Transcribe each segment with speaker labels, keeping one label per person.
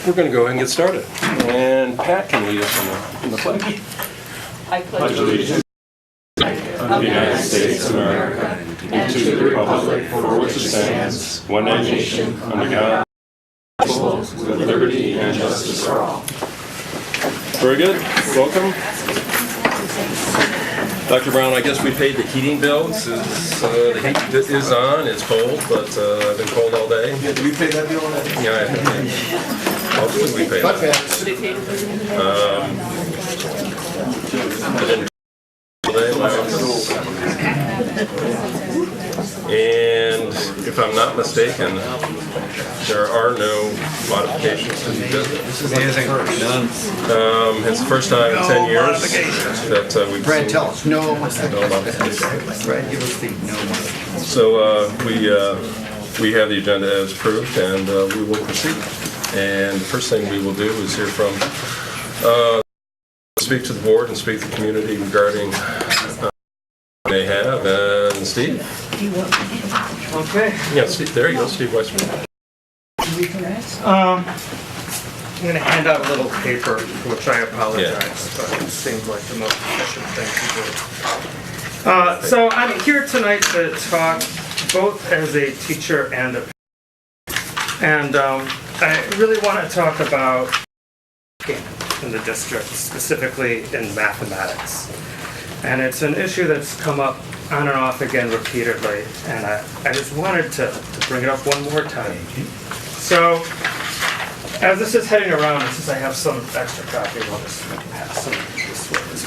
Speaker 1: We're going to go ahead and get started. And Pat can lead us in the pledge.
Speaker 2: I pledge allegiance to the United States of America and to the republic for which it stands, one nation, under God, with liberty and justice for all.
Speaker 1: Very good. Welcome. Dr. Brown, I guess we paid the heating bill since the heat is on. It's cold, but I've been cold all day.
Speaker 3: Yeah, did we pay that bill already?
Speaker 1: Yeah, I think hopefully we paid that. I didn't today, and if I'm not mistaken, there are no modifications to the agenda. It's the first time in 10 years that we've
Speaker 3: Brad,
Speaker 1: seen
Speaker 3: tell us. No.
Speaker 1: modifications.
Speaker 3: Brad, give us the no.
Speaker 1: So we have the agenda as approved, and we will proceed. And the first thing we will do is hear from, speak to the board and speak to the community regarding what they have. And Steve?
Speaker 4: Okay.
Speaker 1: Yeah, Steve, there you go, Steve Weissman.
Speaker 4: I'm going to hand out a little paper, which I apologize, but it seems like the most efficient thing to do. So I'm here tonight to talk both as a teacher and a and I really want to talk about in the district, specifically in mathematics. And it's an issue that's come up on and off again repeatedly, and I just wanted to bring it up one more time. So, as this is heading around, since I have some extra copies, I'll just pass some this way as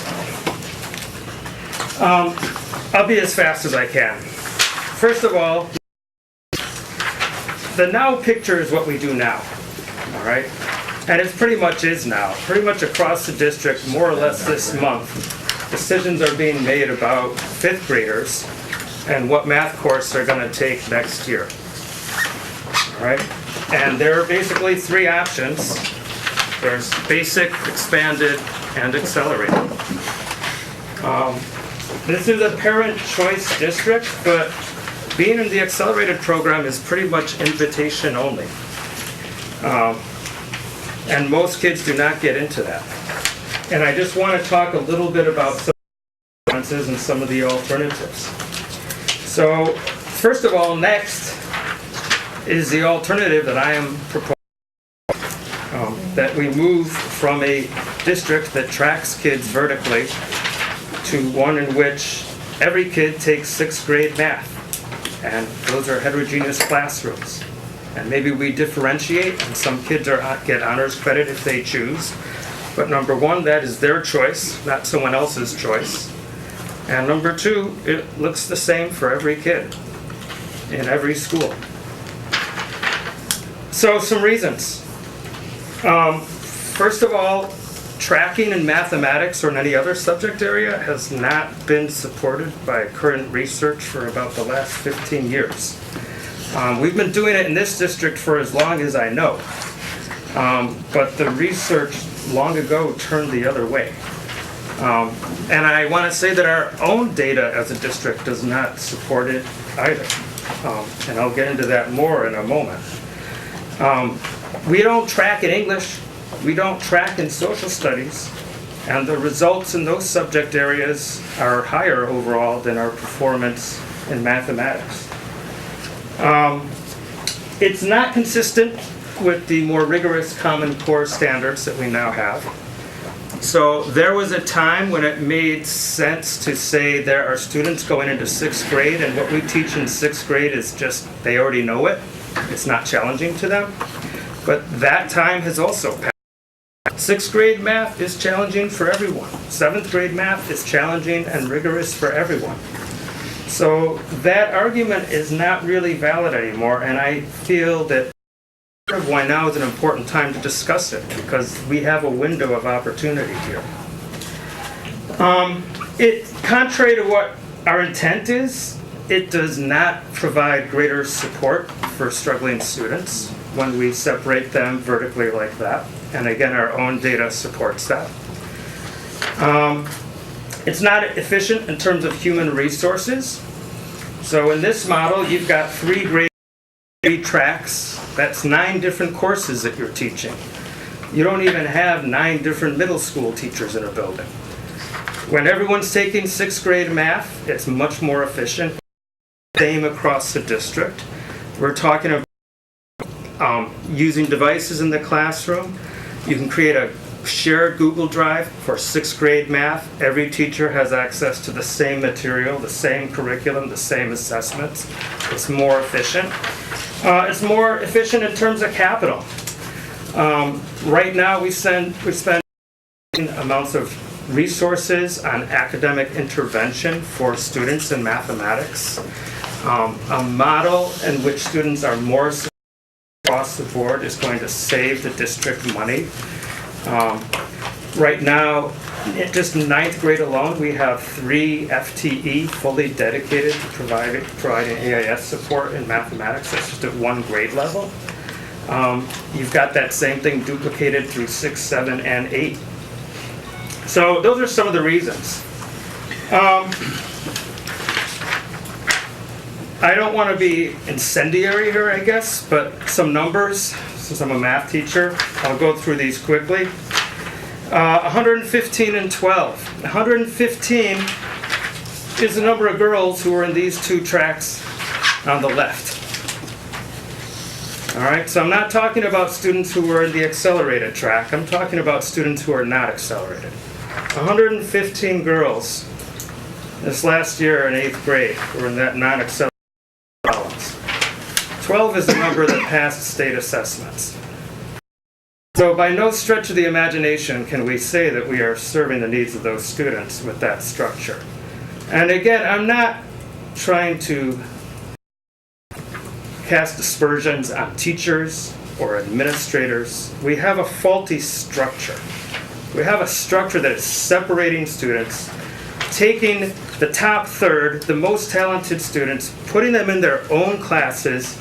Speaker 4: well. I'll be as fast as I can. First of all, the now picture is what we do now, all right? And it pretty much is now. Pretty much across the district, more or less this month, decisions are being made about 5th graders and what math course they're going to take next year. All right? And there are basically 3 options. There's basic, expanded, and accelerated. This is a parent choice district, but being in the accelerated program is pretty much invitation only. And most kids do not get into that. And I just want to talk a little bit about some of the differences and some of the alternatives. So, first of all, next is the alternative that I am proposing, that we move from a district that tracks kids vertically to one in which every kid takes 6th grade math. And those are heterogeneous classrooms. And maybe we differentiate, and some kids get honors credit if they choose. But number 1, that is their choice, not someone else's choice. And number 2, it looks the same for every kid in every school. So some reasons. First of all, tracking in mathematics or in any other subject area has not been supported by current research for about the last 15 years. We've been doing it in this district for as long as I know. But the research long ago turned the other way. And I want to say that our own data as a district does not support it either. And I'll get into that more in a moment. We don't track in English, we don't track in social studies, and the results in those subject areas are higher overall than our performance in mathematics. It's not consistent with the more rigorous Common Core standards that we now have. So there was a time when it made sense to say there are students going into 6th grade, and what we teach in 6th grade is just, they already know it. It's not challenging to them. But that time has also passed. 6th grade math is challenging for everyone. 7th grade math is challenging and rigorous for everyone. So that argument is not really valid anymore, and I feel that part of why now is an important time to discuss it, because we have a window of opportunity here. Contrary to what our intent is, it does not provide greater support for struggling students when we separate them vertically like that. And again, our own data supports that. It's not efficient in terms of human resources. So in this model, you've got 3 grade tracks. That's 9 different courses that you're teaching. You don't even have 9 different middle school teachers in a building. When everyone's taking 6th grade math, it's much more efficient. Same across the district. We're talking about using devices in the classroom. You can create a shared Google Drive for 6th grade math. Every teacher has access to the same material, the same curriculum, the same assessments. It's more efficient. It's more efficient in terms of capital. Right now we spend amounts of resources on academic intervention for students in mathematics. A model in which students are more across the board is going to save the district money. Right now, just in 9th grade alone, we have 3 FTE fully dedicated to providing AIS support in mathematics. That's just at 1 grade level. You've got that same thing duplicated through 6, 7, and 8. So those are some of the reasons. I don't want to be incendiary here, I guess, but some numbers, since I'm a math teacher, I'll go through these quickly. 115 and 12. 115 is the number of girls who are in these 2 tracks on the left. All right, so I'm not talking about students who are in the accelerated track. I'm talking about students who are not accelerated. 115 girls this last year in 8th grade were in that non-accelerated columns. 12 is the number that passed state assessments. So by no stretch of the imagination can we say that we are serving the needs of those students with that structure. And again, I'm not trying to cast aspersions on teachers or administrators. We have a faulty structure. We have a structure that is separating students, taking the top third, the most talented students, putting them in their own classes,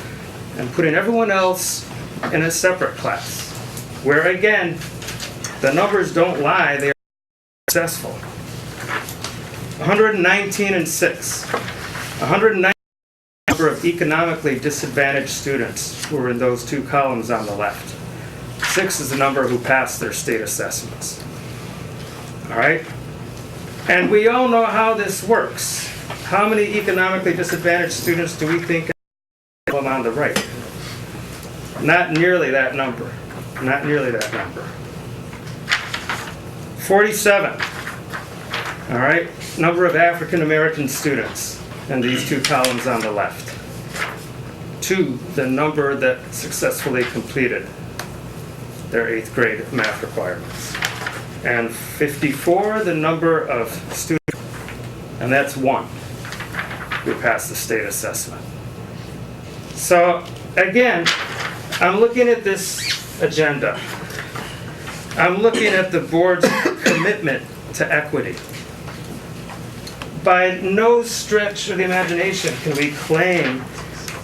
Speaker 4: and putting everyone else in a separate class. Where again, the numbers don't lie, they are successful. 119 and 6. 119 number of economically disadvantaged students who are in those 2 columns on the left. 6 is the number who passed their state assessments. All right? And we all know how this works. How many economically disadvantaged students do we think are on the right? Not nearly that number. Not nearly that number. 47. All right? Number of African American students in these 2 columns on the left. 2, the number that successfully completed their 8th grade math requirements. And 54, the number of students, and that's 1, who passed the state assessment. So again, I'm looking at this agenda. I'm looking at the board's commitment to equity. By no stretch of the imagination can we claim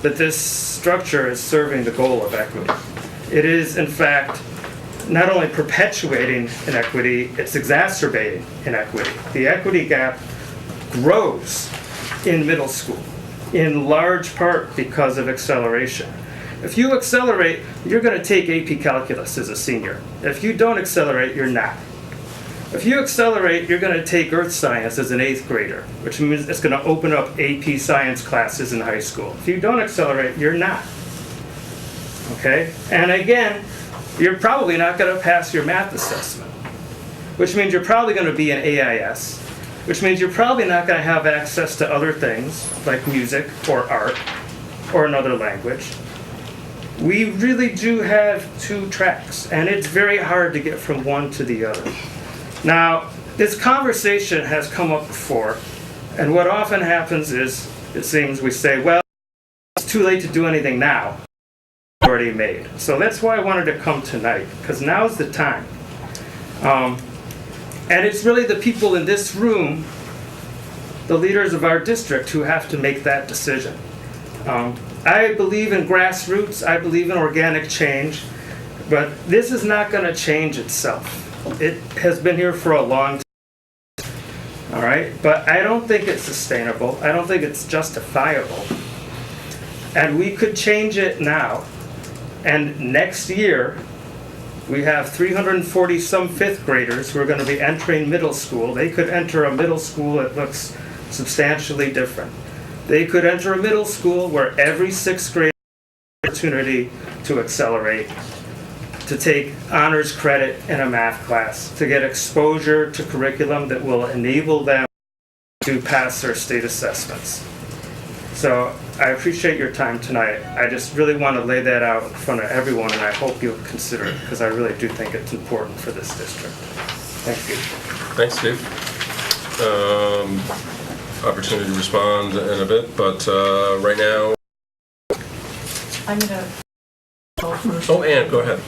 Speaker 4: that this structure is serving the goal of equity. It is, in fact, not only perpetuating inequity, it's exacerbating inequity. The equity gap grows in middle school, in large part because of acceleration. If you accelerate, you're going to take AP Calculus as a senior. If you don't accelerate, you're not. If you accelerate, you're going to take Earth Science as an 8th grader, which means it's going to open up AP Science classes in high school. If you don't accelerate, you're not. Okay? And again, you're probably not going to pass your math assessment, which means you're probably going to be an AIS, which means you're probably not going to have access to other things like music or art or another language. We really do have 2 tracks, and it's very hard to get from one to the other. Now, this conversation has come up before, and what often happens is, it seems we say, well, it's too late to do anything now. It's already made. So that's why I wanted to come tonight, because now's the time. And it's really the people in this room, the leaders of our district, who have to make that decision. I believe in grassroots, I believe in organic change, but this is not going to change itself. It has been here for a long time, all right? But I don't think it's sustainable. I don't think it's justifiable. And we could change it now, and next year, We have 340 some fifth graders who are going to be entering middle school. They could enter a middle school that looks substantially different. They could enter a middle school where every sixth grader has the opportunity to accelerate, to take honors credit in a math class, to get exposure to curriculum that will enable them to pass their state assessments. So I appreciate your time tonight. I just really want to lay that out in front of everyone, and I hope you'll consider it, because I really do think it's important for this district. Thank you.
Speaker 1: Thanks, Steve. Opportunity to respond in a bit, but right now...
Speaker 5: I'm gonna go first.
Speaker 1: Oh, Ann, go ahead.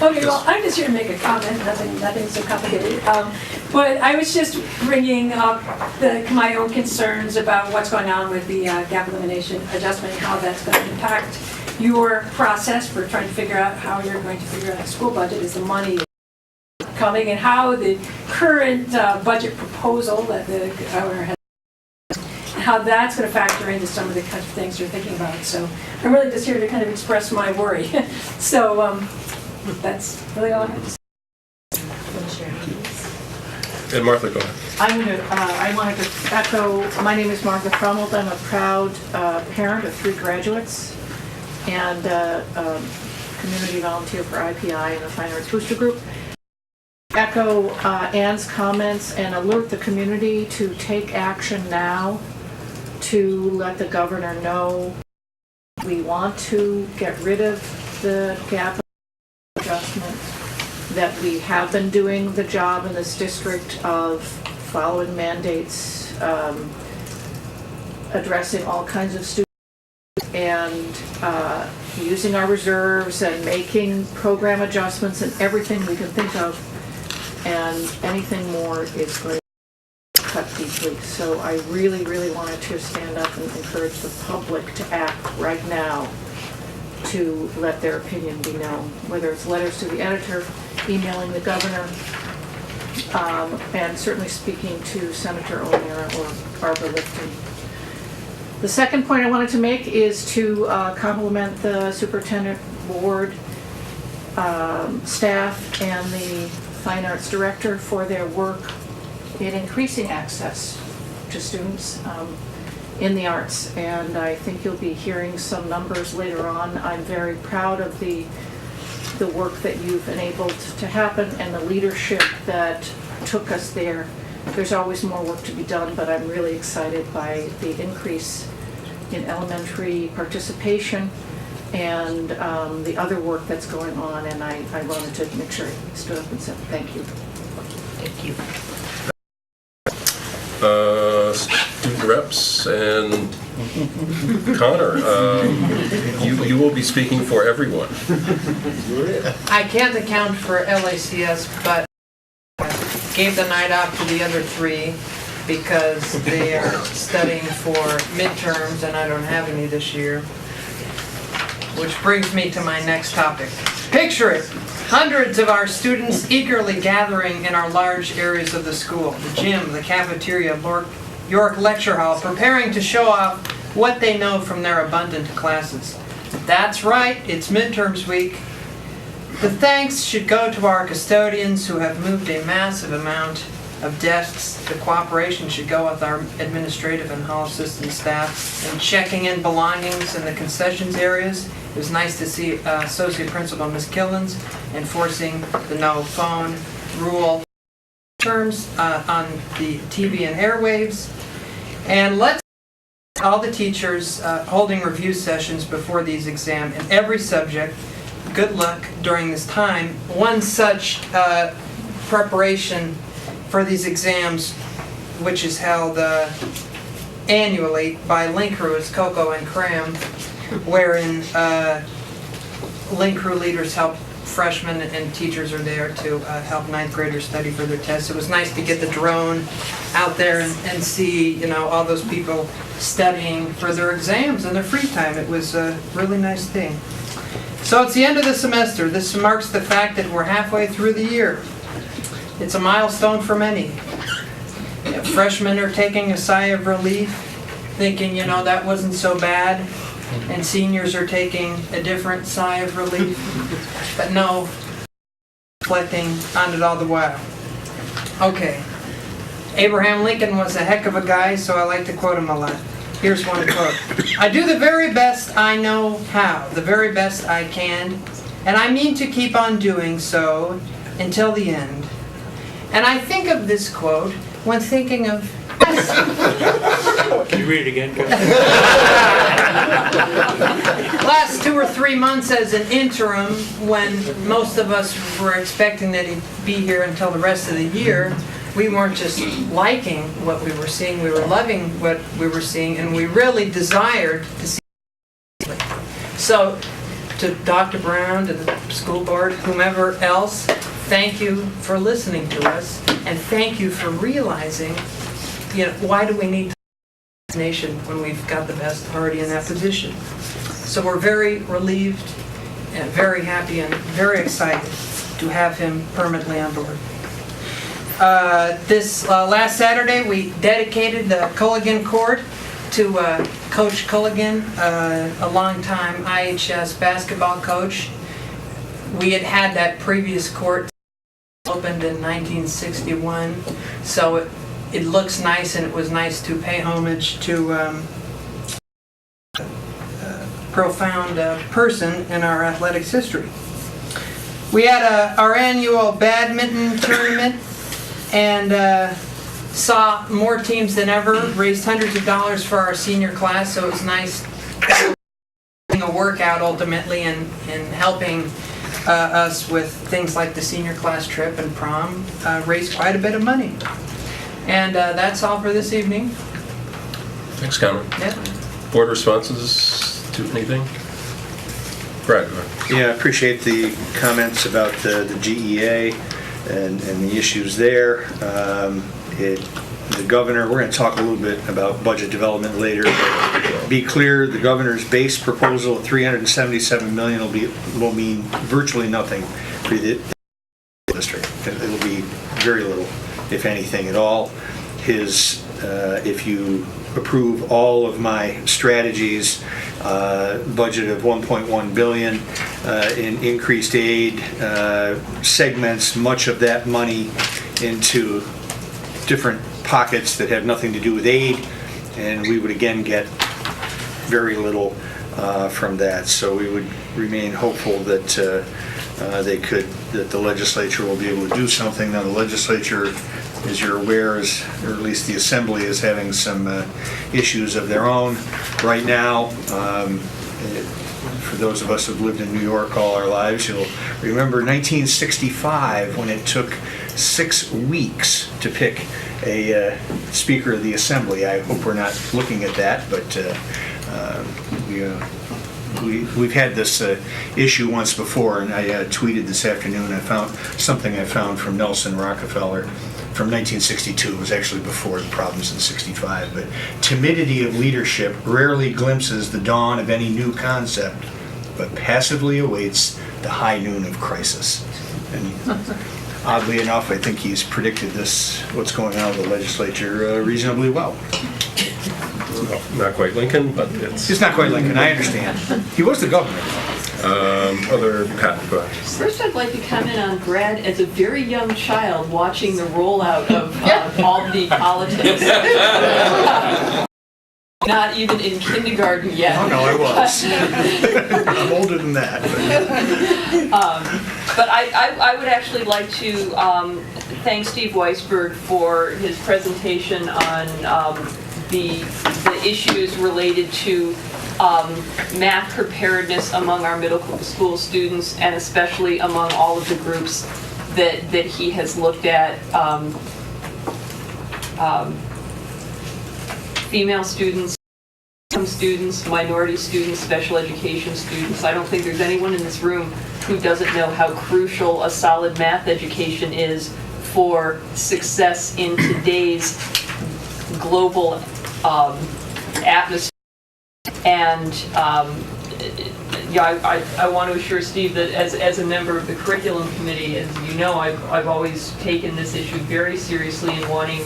Speaker 5: Okay, well, I'm just here to make a comment, nothing so complicated. But I was just bringing up my own concerns about what's going on with the gap elimination adjustment and how that's going to impact your process for trying to figure out how you're going to figure out a school budget as the money coming, and how the current budget proposal that the governor has, how that's going to factor into some of the kinds of things you're thinking about. So I'm really just here to kind of express my worry. So that's really all I have to say.
Speaker 1: And Martha, go ahead.
Speaker 6: I wanted to echo, my name is Martha Frummold. I'm a proud parent of 3 graduates and community volunteer for IPI and the Fine Arts Booster Group. Echo Ann's comments and alert the community to take action now to let the governor know we want to get rid of the gap adjustment, that we have been doing the job in this district of following mandates, addressing all kinds of students, and using our reserves and making program adjustments and everything we can think of, and anything more is going to cut deeply. So I really, really wanted to stand up and encourage the public to act right now to let their opinion be known, whether it's letters to the editor, emailing the governor, and certainly speaking to Senator O'Meara or Barbara Lifton. The second point I wanted to make is to compliment the superintendent board, staff, and the fine arts director for their work in increasing access to students in the arts, and I think you'll be hearing some numbers later on. I'm very proud of the work that you've enabled to happen and the leadership that took us there. There's always more work to be done, but I'm really excited by the increase in elementary participation and the other work that's going on, and I wanted to make sure I stood up and said thank you.
Speaker 5: Thank you.
Speaker 1: Student reps and Connor, you will be speaking for everyone.
Speaker 7: I can't account for LACS, but gave the night off to the other 3 because they are studying for midterms and I don't have any this year. Which brings me to my next topic. Picture it! Hundreds of our students eagerly gathering in our large areas of the school, the gym, the cafeteria, York Lecture Hall, preparing to show off what they know from their abundant classes. That's right, it's midterms week. The thanks should go to our custodians who have moved a massive amount of desks. The cooperation should go with our administrative and hall assistant staff in checking in belongings in the concessions areas. It was nice to see Associate Principal Ms. Killens enforcing the no phone rule terms on the TV and airwaves. And let's all the teachers holding review sessions before these exams in every subject. Good luck during this time. One such preparation for these exams, which is held annually by Link Crew, is Cocoa and Cram, wherein Link Crew leaders help freshmen and teachers are there to help ninth graders study for their tests. It was nice to get the drone out there and see, you know, all those people studying for their exams in their free time. It was a really nice thing. So it's the end of the semester. This marks the fact that we're halfway through the year. It's a milestone for many. You know, freshmen are taking a sigh of relief, thinking, you know, that wasn't so bad. And seniors are taking a different sigh of relief. But no, reflecting on it all the while. Okay. Abraham Lincoln was a heck of a guy, so I like to quote him a lot. Here's one quote. I do the very best I know how, the very best I can, and I mean to keep on doing so until the end. And I think of this quote when thinking of...
Speaker 3: Can you read it again, Coach?
Speaker 7: Last 2 or 3 months as an interim, when most of us were expecting that he'd be here until the rest of the year, we weren't just liking what we were seeing, we were loving what we were seeing, and we really desired to see it. So, to Dr. Brown, to the school board, whomever else, thank you for listening to us, and thank you for realizing, why do we need this nation when we've got the best already in that position? So we're very relieved and very happy and very excited to have him permanently on board. This last Saturday, we dedicated the Culligan Court to Coach Culligan, a longtime IHS basketball coach. We had that previous court opened in 1961, so it looks nice, and it was nice to pay homage to a profound person in our athletics history. We had our annual badminton tournament, and saw more teams than ever, raised hundreds of dollars for our senior class, so it was nice doing a workout ultimately and helping us with things like the senior class trip and prom, raised quite a bit of money. And that's all for this evening.
Speaker 1: Thanks, Cameron.
Speaker 7: Yeah.
Speaker 1: Board responses to anything? Brad, go ahead.
Speaker 3: Yeah, I appreciate the comments about the GEA and the issues there. The governor, we're going to talk a little bit about budget development later, but be clear, the governor's base proposal of $377 million will mean virtually nothing for the district. It'll be very little, if anything at all. If you approve all of my strategies, budget of $1.1 billion in increased aid, segments much of that money into different pockets that have nothing to do with aid, and we would again get very little from that. So we would remain hopeful that that the legislature will be able to do something. Now the legislature, as you're aware, or at least the Assembly, is having some issues of their own right now. For those of us who've lived in New York all our lives, you'll remember 1965 when it took 6 weeks to pick a Speaker of the Assembly. I hope we're not looking at that, but we've had this issue once before, and I tweeted this afternoon. I found from Nelson Rockefeller from 1962. It was actually before the problems in '65. But timidity of leadership rarely glimpses the dawn of any new concept, but passively awaits the high noon of crisis. And oddly enough, I think he's predicted what's going on with the legislature reasonably well.
Speaker 1: Well, not quite Lincoln, but it's...
Speaker 3: It's not quite Lincoln, I understand. He was the governor.
Speaker 1: Pat, go ahead.
Speaker 8: First, I'd like to comment on Brad as a very young child watching the rollout of Albany politics. Not even in kindergarten yet.
Speaker 3: Oh, no, I was. I'm older than that.
Speaker 8: But I would actually like to thank Steve Weisberg for his presentation on the issues related to math preparedness among our middle school students, and especially among all of the groups that he has looked at. Female students, minority students, special education students. I don't think there's anyone in this room who doesn't know how crucial a solid math education is for success in today's global atmosphere. And I want to assure Steve that as a member of the curriculum committee, as you know, I've always taken this issue very seriously in wanting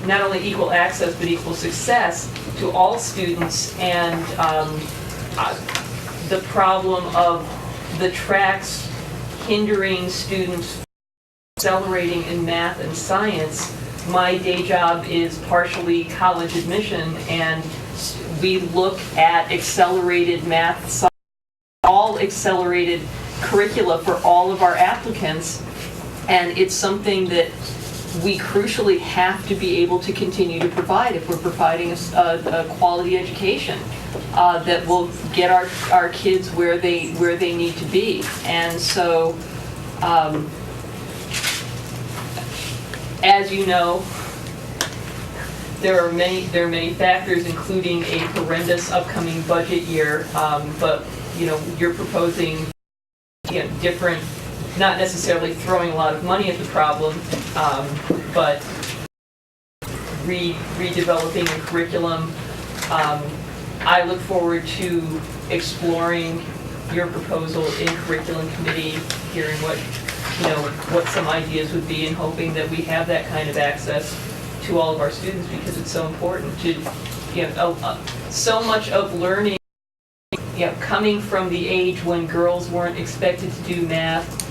Speaker 8: not only equal access but equal success to all students, and the problem of the tracks hindering students accelerating in math and science, my day job is partially college admission, and we look at accelerated math, science, all accelerated curricula for all of our applicants, and it's something that we crucially have to be able to continue to provide if we're providing a quality education that will get our kids where they need to be. And so, as you know, there are many factors, including a horrendous upcoming budget year. But you're proposing different, not necessarily throwing a lot of money at the problem, but redeveloping a curriculum. I look forward to exploring your proposal in curriculum committee, hearing what some ideas would be, and hoping that we have that kind of access to all of our students, because it's so important to, so much of learning, coming from the age when girls weren't expected to do math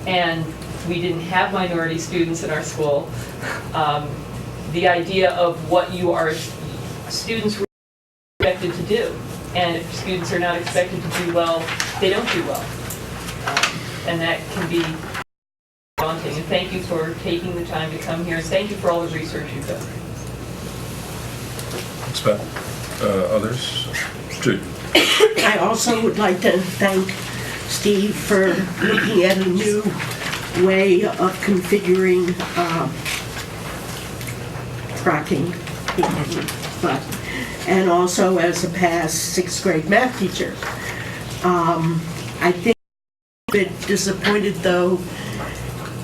Speaker 8: and we didn't have minority students in our school. The idea of what students were expected to do, and if students are not expected to do well, they don't do well, and that can be daunting. And thank you for taking the time to come here, and thank you for all the research you've done.
Speaker 1: Thanks, Beth. Others? Jude.
Speaker 9: I also would like to thank Steve for looking at a new way of configuring tracking, and also as a past 6th grade math teacher. I think I'm a bit disappointed, though,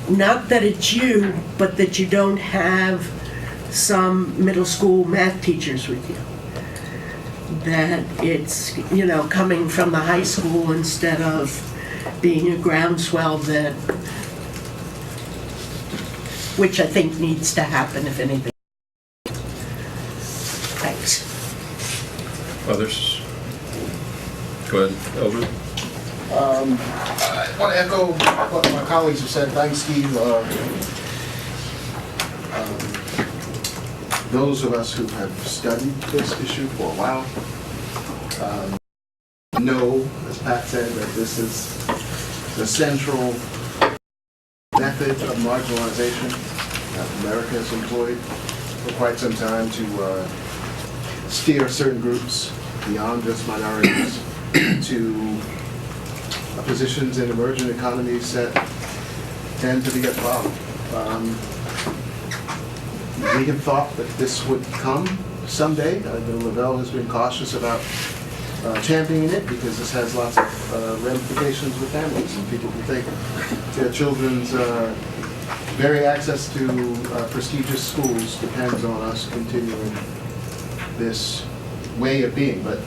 Speaker 9: not that it's you, but that you don't have some middle school math teachers with you. That it's, coming from the high school instead of being a groundswell which I think needs to happen, if anything. Thanks.
Speaker 1: Others? Go ahead, Elder.
Speaker 10: I want to echo what my colleagues have said. Thanks, Steve. Those of us who have studied this issue for a while know, as Pat said, that this is the central method of marginalization that America has employed for quite some time to steer certain groups beyond just minorities to positions in emerging economies that tend to be at the bottom. We have thought that this would come someday. I know Lavelle has been cautious about championing it because this has lots of ramifications with families and people who think their children's very access to prestigious schools depends on us continuing this way of being. But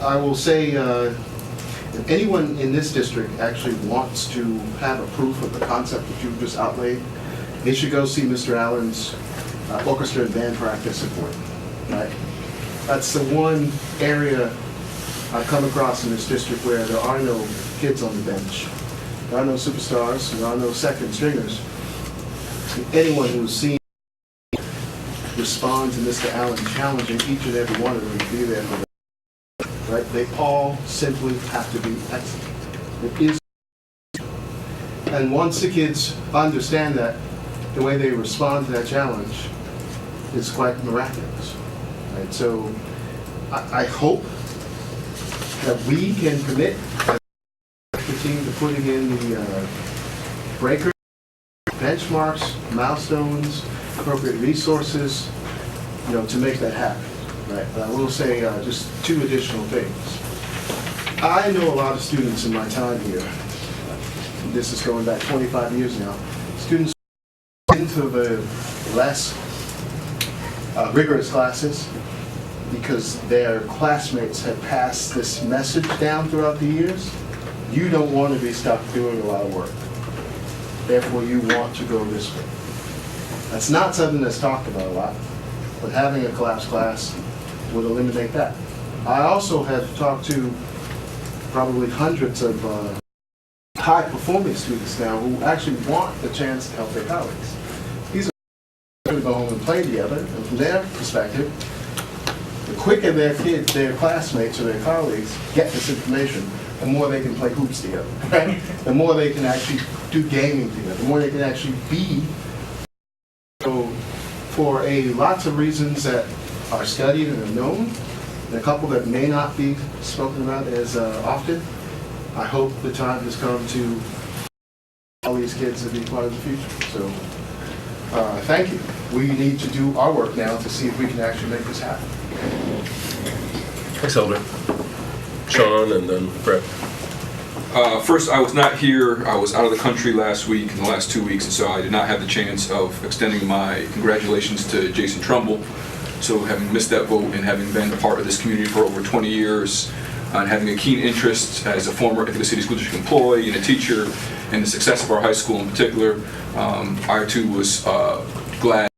Speaker 10: I will say, if anyone in this district actually wants to have a proof of the concept that you've just outlaid, they should go see Mr. Allen's orchestra and band practice support. Right? That's the one area I've come across in this district where there are no kids on the bench. There are no superstars, there are no second stringers. Anyone who's seen respond to Mr. Allen challenging each and every one of them to be there for them. Right? They all simply have to be excellent. It is. And once the kids understand that, the way they respond to that challenge is quite miraculous. Right? So I hope that we can commit the team to putting in the breakers, benchmarks, milestones, appropriate resources, to make that happen. Right? But I will say just 2 additional things. I know a lot of students in my time here. This is going back 25 years now. Students into the less rigorous classes because their classmates had passed this message down throughout the years. You don't want to be stuck doing a lot of work. Therefore, you want to go this way. That's not something that's talked about a lot, but having a collapsed class would eliminate that. I also have talked to probably hundreds of high-performing students now who actually want the chance to help their colleagues. These are going to go home and play together, and from their perspective, the quicker their kids, their classmates, or their colleagues get this information, the more they can play hoops together, right? The more they can actually do gaming together, the more they can actually be. So for lots of reasons that are studied and are known, and a couple that may not be spoken about as often, I hope the time has come to all these kids to be part of the future. So thank you. We need to do our work now to see if we can actually make this happen.
Speaker 1: Thanks, Elder. Sean and then Brett.
Speaker 11: First, I was not here. I was out of the country last week and the last 2 weeks, and so I did not have the chance of extending my congratulations to Jason Trumbull. So having missed that vote and having been a part of this community for over 20 years, and having a keen interest as a former Ithaca City School District employee and a teacher in the success of our high school in particular, I too was glad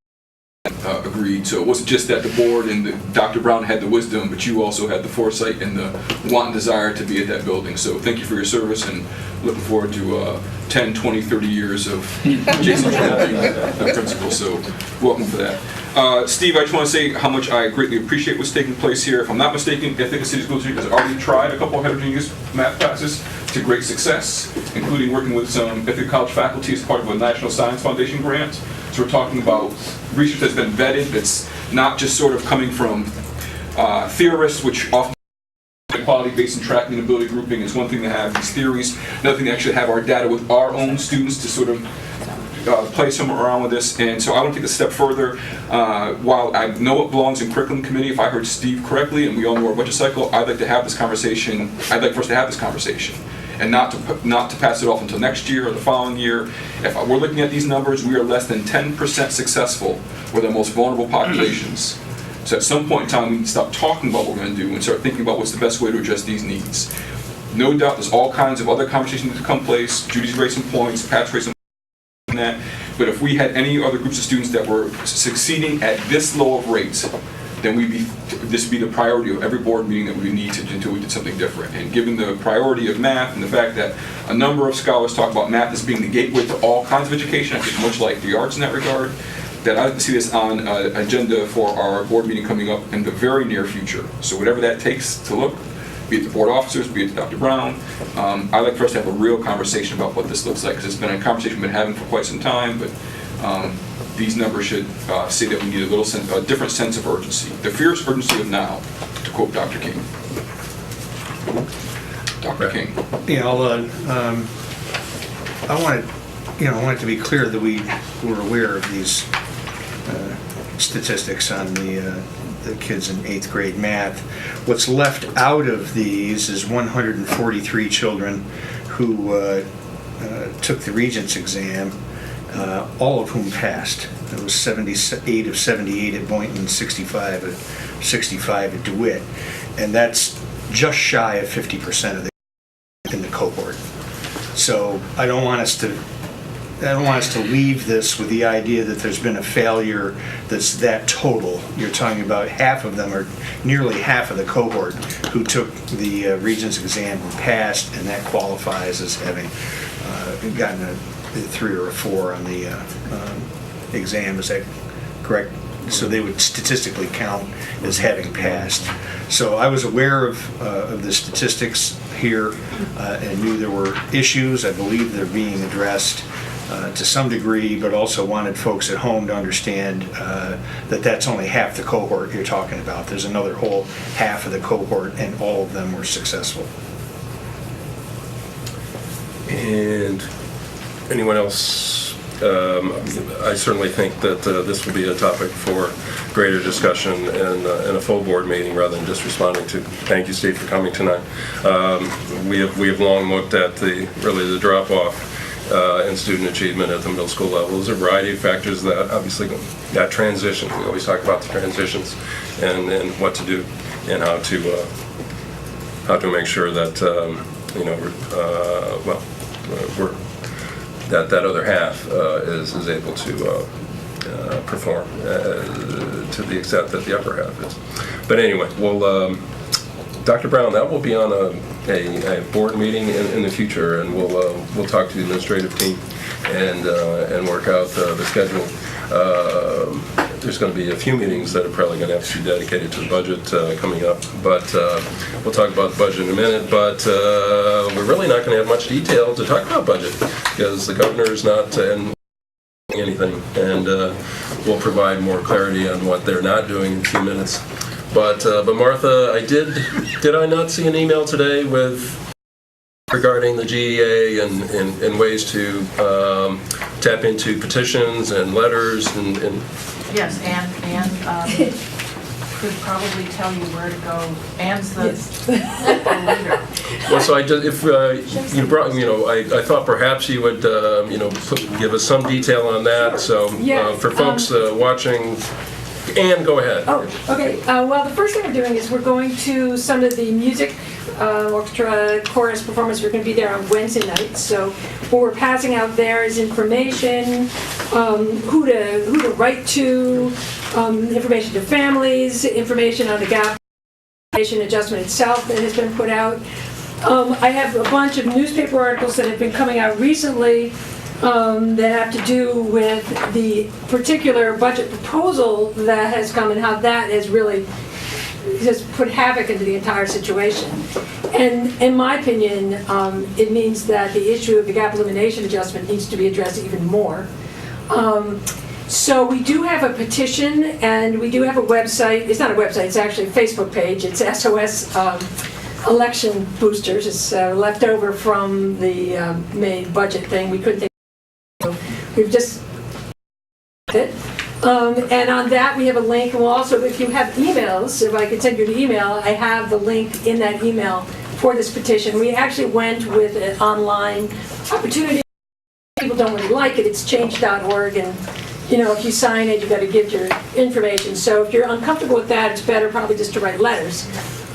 Speaker 11: agreed. So it wasn't just that the board and Dr. Brown had the wisdom, but you also had the foresight and the want and desire to be at that building. So thank you for your service, and looking forward to 10, 20, 30 years of Jason Trumbull being the principal. So welcome for that. Steve, I just want to say how much I greatly appreciate what's taking place here. If I'm not mistaken, Ithaca City School District has already tried a couple of heterogeneous math classes to great success, including working with some Ithaca College faculty as part of a National Science Foundation grant. So we're talking about research that's been vetted, that's not just sort of coming from theorists, which often quality based in tracking and ability grouping. Is one thing to have these theories, another thing to actually have our data with our own students to sort of play somewhere around with this. And so I want to take a step further. While I know it belongs in curriculum committee, if I heard Steve correctly, and we all know our budget cycle, I'd like to have this conversation. I'd like for us to have this conversation, and not to pass it off until next year or the following year. If we're looking at these numbers, we are less than 10% successful with our most vulnerable populations. So at some point in time, we need to stop talking about what we're going to do and start thinking about what's the best way to address these needs. No doubt there's all kinds of other conversations that come place. Judy's raising points, Pat's raising that. But if we had any other groups of students that were succeeding at this low of rates, then this would be the priority of every board meeting that we need to do until we did something different. And given the priority of math and the fact that a number of scholars talk about math as being the gateway to all kinds of education, I think much like the arts in that regard, that I'd like to see this on an agenda for our board meeting coming up in the very near future. So whatever that takes to look, be it the board officers, be it Dr. Brown, I'd like for us to have a real conversation about what this looks like, because it's been a conversation we've been having for quite some time, but these numbers should say that we need a different sense of urgency. The fierce urgency of now, to quote Dr. King. Dr. King.
Speaker 3: You know, I want it to be clear that we were aware of these statistics on the kids in 8th grade math. What's left out of these is 143 children who took the Regents exam, all of whom passed. It was 78 of 78 at Boynton, 65 at DeWitt, and that's just shy of 50% of the in the cohort. So I don't want us to leave this with the idea that there's been a failure that's that total. You're talking about half of them, or nearly half of the cohort, who took the Regents exam and passed, and that qualifies as having gotten a 3 or a 4 on the exam. Is that correct? So they would statistically count as having passed. So I was aware of the statistics here and knew there were issues. I believe they're being addressed to some degree, but also wanted folks at home to understand that that's only half the cohort you're talking about. There's another whole half of the cohort, and all of them were successful.
Speaker 1: And anyone else? I certainly think that this will be a topic for greater discussion in a full board meeting, rather than just responding to. Thank you, Steve, for coming tonight. We have long looked at the drop off in student achievement at the middle school level. There's a variety of factors that obviously that transition. We always talk about the transitions and what to do and how to make sure that we're that other half is able to perform to the extent that the upper half is. But anyway, well, Dr. Brown, that will be on a board meeting in the future, and we'll talk to the administrative team and work out the schedule. There's going to be a few meetings that are probably going to have to be dedicated to the budget coming up, but we'll talk about the budget in a minute. But we're really not going to have much detail to talk about budget because the governor's not anything, and we'll provide more clarity on what they're not doing in a few minutes. But Martha, did I not see an email today regarding the GEA and ways to tap into petitions and letters and
Speaker 6: Yes, and could probably tell you where to go. Anne's the leader.
Speaker 1: well, so if you brought, I thought perhaps you would, give us some detail on that. So for folks watching, Anne, go ahead.
Speaker 5: Oh, okay. Well, the first thing we're doing is we're going to some of the music orchestra chorus performance. We're going to be there on Wednesday night. So what we're passing out there is information, who to write to, information to families, information on the gap adjustment itself that has been put out. I have a bunch of newspaper articles that have been coming out recently that have to do with the particular budget proposal that has come and how that has really just put havoc into the entire situation. And in my opinion, it means that the issue of the gap elimination adjustment needs to be addressed even more. So we do have a petition and we do have a website. It's not a website, it's actually a Facebook page. It's SOS Election Boosters. It's left over from the main budget thing. We couldn't think of it. We've just it. And on that we have a link. Well, also if you have emails, if I could send you an email, I have the link in that email for this petition. We actually went with an online opportunity. People don't really like it. It's change.org, and if you sign it, you've got to give your information. So if you're uncomfortable with that, it's better probably just to write letters.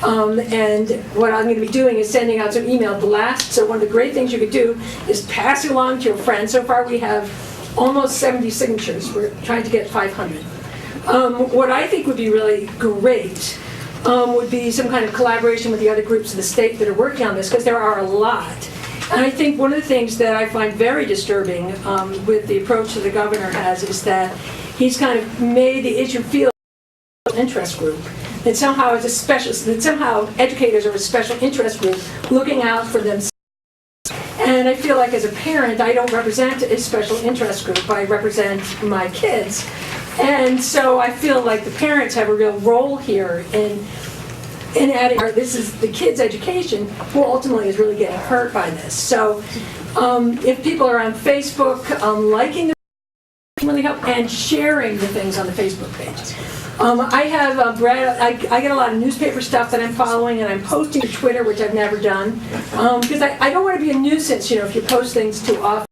Speaker 5: And what I'm going to be doing is sending out some email blasts. So one of the great things you could do is pass it along to your friends. So far we have almost 70 signatures. We're trying to get 500. What I think would be really great would be some kind of collaboration with the other groups in the state that are working on this, because there are a lot. And I think one of the things that I find very disturbing with the approach that the governor has is that he's kind of made the issue feel like an interest group. That somehow it's a specialist, that somehow educators are a special interest group looking out for themselves. And I feel like as a parent, I don't represent a special interest group. I represent my kids. And so I feel like the parents have a real role here in adding, this is the kids' education, who ultimately is really getting hurt by this. So if people are on Facebook, liking the really help, and sharing the things on the Facebook page. I have Brad. I get a lot of newspaper stuff that I'm following, and I'm posting to Twitter, which I've never done, because I don't want to be a nuisance. If you post things too often.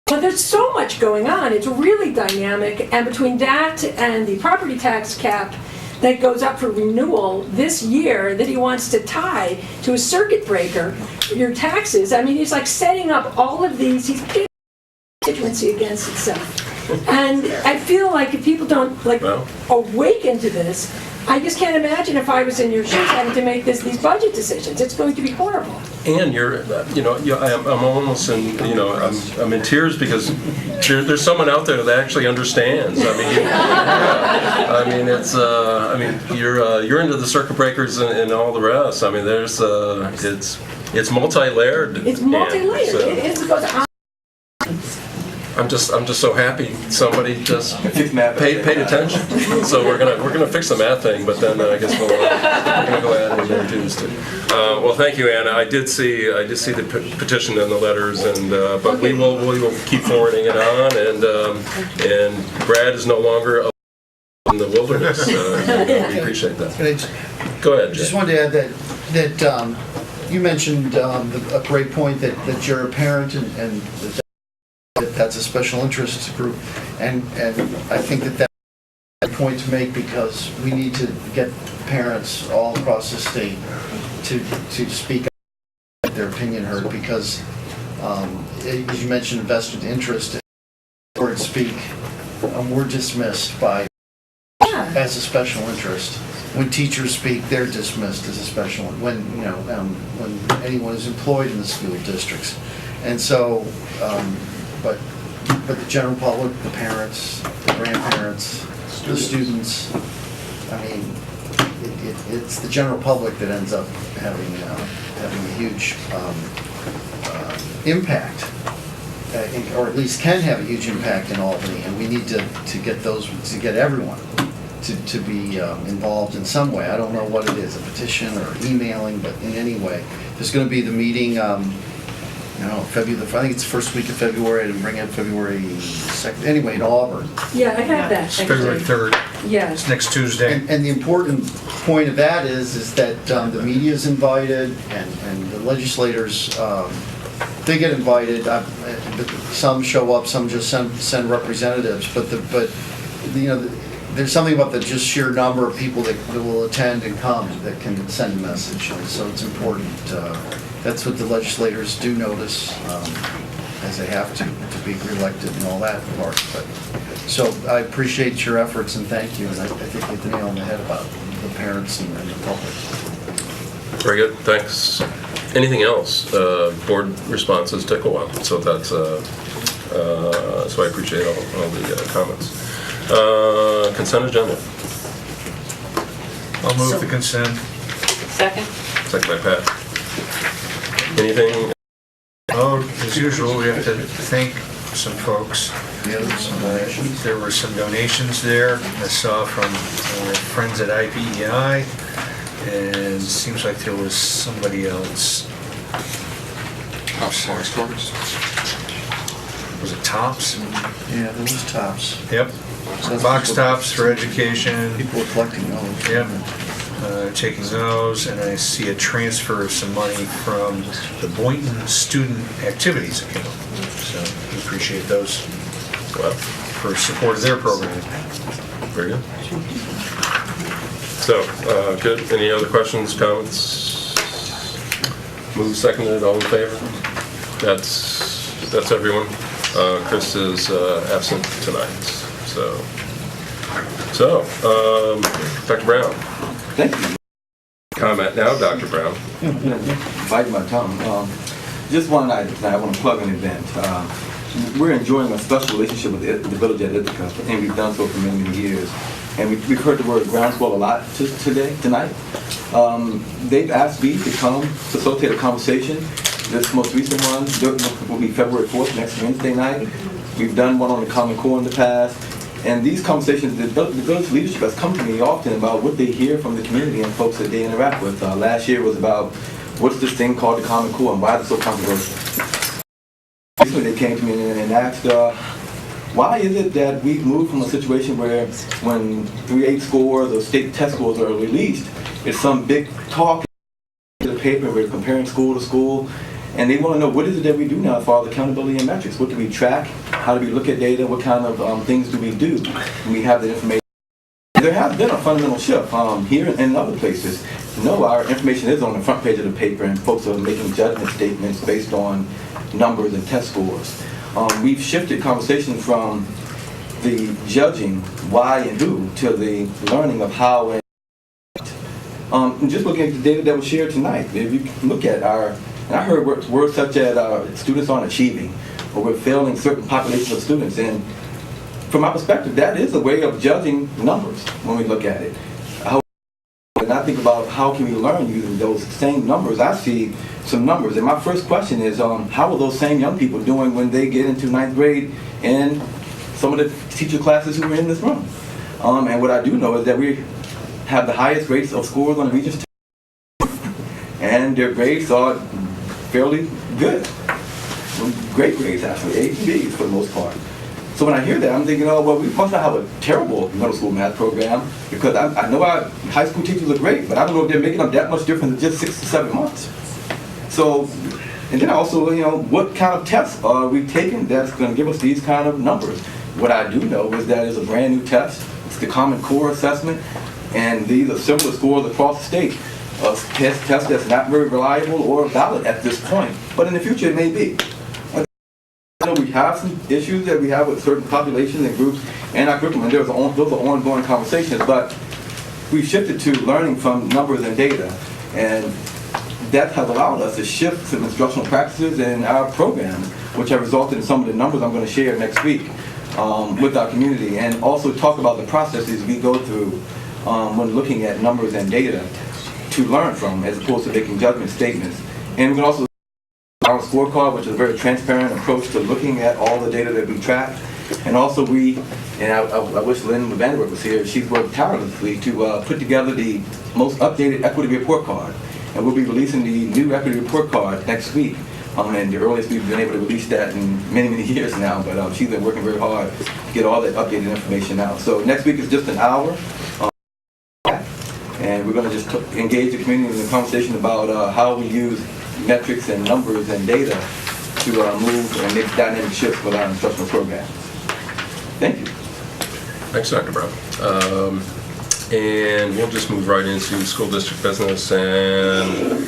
Speaker 5: But there's so much going on. It's really dynamic, and between that and the property tax cap that goes up for renewal this year, that he wants to tie to a circuit breaker, your taxes. I mean, he's like setting up all of these. He's pitting constituency against itself. And I feel like if people don't awaken to this, I just can't imagine if I was in your shoes having to make these budget decisions. It's going to be horrible.
Speaker 1: And I'm almost in, I'm in tears because there's someone out there that actually understands. I mean, you're into the circuit breakers and all the rest. I mean, it's multi-layered.
Speaker 5: It's multi-layered.
Speaker 1: So.
Speaker 5: It is because
Speaker 1: I'm just so happy somebody just paid attention. So we're gonna fix the math thing, but then I guess we're gonna go ahead and introduce it. Well, thank you, Anna. I did see the petition and the letters, and but we will keep forwarding it on, and Brad is no longer in the wilderness. We appreciate that. Go ahead, Jay.
Speaker 12: Just wanted to add that you mentioned a great point that you're a parent and that's a special interest group, and I think that's a point to make, because we need to get parents all across the state to speak up, get their opinion heard, because as you mentioned, vested interest, words speak, we're dismissed as a special interest. when teachers speak, they're dismissed as a special, when anyone is employed in the school districts. And so, but the general public, the parents, the grandparents, the students, I mean, it's the general public that ends up having a huge impact, or at least can have a huge impact in Albany, and we need to get everyone to be involved in some way. I don't know what it is, a petition or emailing, but in any way. There's going to be the meeting, February, I think it's the first week of February, I didn't bring it February 2nd, anyway, in Auburn.
Speaker 5: Yeah, I have that,
Speaker 13: It's February
Speaker 5: actually.
Speaker 13: 3rd.
Speaker 5: Yeah.
Speaker 13: It's next Tuesday.
Speaker 12: And the important point of that is that the media is invited, and the legislators, they get invited. Some show up, some just send representatives, but there's something about the just sheer number of people that will attend and come that can send a message, and so it's important. That's what the legislators do notice, as they have to be reelected and all that part. But so I appreciate your efforts and thank you, and I think you hit the nail on the head about the parents and the public.
Speaker 1: Very good, thanks. Anything else? Board responses take a while, so that's so I appreciate all the comments. Consent agenda.
Speaker 13: I'll move the consent.
Speaker 8: Second?
Speaker 1: Second by Pat. Anything?
Speaker 13: Oh, as usual, we have to thank some folks. There were some donations there I saw from our friends at IPEI, and it seems like there was somebody else.
Speaker 11: Box cards.
Speaker 13: Was it Tops?
Speaker 12: Yeah, there was tops.
Speaker 13: Yep. Box tops for education.
Speaker 12: People were collecting those.
Speaker 13: Yep. Taking those, and I see a transfer of some money from the Boynton Student Activities account. So we appreciate those for support of their program.
Speaker 1: Very good. So, good. Any other questions, comments? Move seconded, all in favor? That's everyone. Chris is absent tonight. So, Dr. Brown.
Speaker 14: Thank you.
Speaker 1: Comment now, Dr. Brown.
Speaker 14: Biting my tongue. Just one item, I want to plug an event. We're enjoying a special relationship with the village at Ithaca, and we've done so for many, many years. And we've heard the word groundswell a lot tonight. They've asked me to come facilitate a conversation. This most recent one will be February 4th, next Wednesday night. We've done one on the Common Core in the past. And these conversations, the village leadership has come to me often about what they hear from the community and folks that they interact with. Last year was about what's this thing called the Common Core and why is it so controversial? Recently they came to me and asked, why is it that we've moved from a situation where when 3.8 scores or state test scores are released, it's some big talk in the paper, we're comparing school to school, and they want to know what is it that we do now as far as accountability and metrics. What do we track? How do we look at data? What kind of things do we do when we have the information? There has been a fundamental shift here and in other places. No, our information is on the front page of the paper, and folks are making judgment statements based on numbers and test scores. We've shifted conversation from the judging why and who to the learning of how and just looking at the data that was shared tonight. If you look at and I heard words such as students aren't achieving, or we're failing certain populations of students. And from my perspective, that is a way of judging numbers when we look at it. And I think about how can we learn using those same numbers. I see some numbers, and my first question is, how are those same young people doing when they get into 9th grade in some of the teacher classes who are in this room? And what I do know is that we have the highest rates of scores on the Regents, and their grades are fairly good. Great grades, actually, A's and B's for the most part. So when I hear that, I'm thinking, oh, well, we must not have a terrible middle school math program, because I know our high school teachers are great, but I don't know if they're making up that much difference in just 6 to 7 months. So, and then also, what kind of tests are we taking that's going to give us these kind of numbers? What I do know is that it's a brand new test. It's the Common Core assessment, and these are similar scores across the state. A test that's not very reliable or valid at this point, but in the future it may be. I know we have some issues that we have with certain populations and groups and our curriculum, and those are ongoing conversations, but we shifted to learning from numbers and data. And that has allowed us to shift some instructional practices in our programs, which have resulted in some of the numbers I'm going to share next week with our community, and also talk about the processes we go through when looking at numbers and data to learn from, as opposed to making judgment statements. And we can also our scorecard, which is a very transparent approach to looking at all the data that we track. And also I wish Lynn Vanderwerk was here, she's worked tirelessly to put together the most updated equity report card. And we'll be releasing the new equity report card next week. And the earliest we've been able to release that in many, many years now, but she's been working very hard to get all that updated information out. So next week is just an hour. And we're going to just engage the community in a conversation about how we use metrics and numbers and data to move and make dynamic shifts with our instructional programs. Thank you.
Speaker 1: Thanks, Dr. Brown. And we'll just move right into school district business. And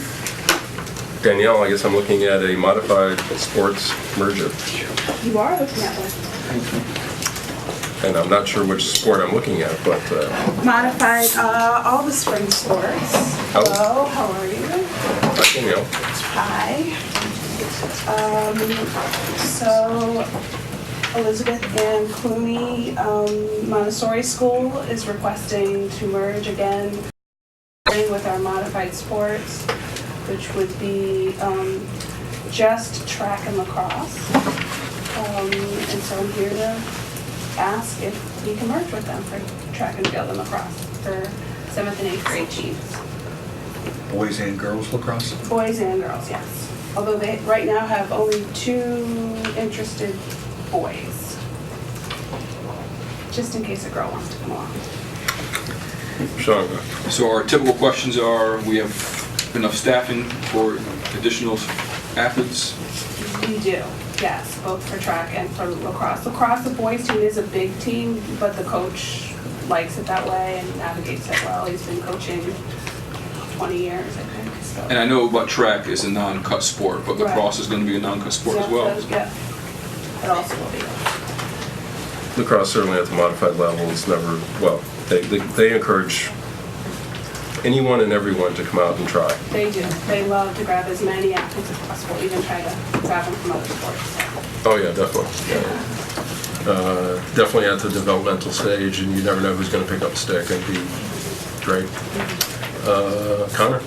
Speaker 1: Danielle, I guess I'm looking at a modified sports merger.
Speaker 15: You are looking at one.
Speaker 1: And I'm not sure which sport I'm looking at, but...
Speaker 15: Modified all the spring sports. Hello, how are you?
Speaker 1: Hi, Danielle.
Speaker 15: Hi. So Elizabeth and Clooney Montessori School is requesting to merge again with our modified sports, which would be just track and lacrosse. And so I'm here to ask if we can merge with them for track and field and lacrosse for 7th and 8th grade teams.
Speaker 13: Boys and girls lacrosse?
Speaker 15: Boys and girls, yes. Although they right now have only 2 interested boys. Just in case a girl wants to come along.
Speaker 1: Sean.
Speaker 11: So our typical questions are, we have enough staffing for additional athletes?
Speaker 15: We do, yes, both for track and for lacrosse. Lacrosse, the boys team is a big team, but the coach likes it that way and navigates it well. He's been coaching 20 years, I think. So.
Speaker 11: And I know about track is a non-cut sport, but lacrosse is going to be a non-cut sport as well.
Speaker 15: Yeah, it also will be.
Speaker 1: Lacrosse, certainly at the modified level, is never, well, they encourage anyone and everyone to come out and try.
Speaker 15: They do. They love to grab as many athletes as possible, even try to grab them from other sports.
Speaker 1: Oh yeah, definitely. Yeah. Definitely at the developmental stage, and you never know who's going to pick up a stick and be great. Connor?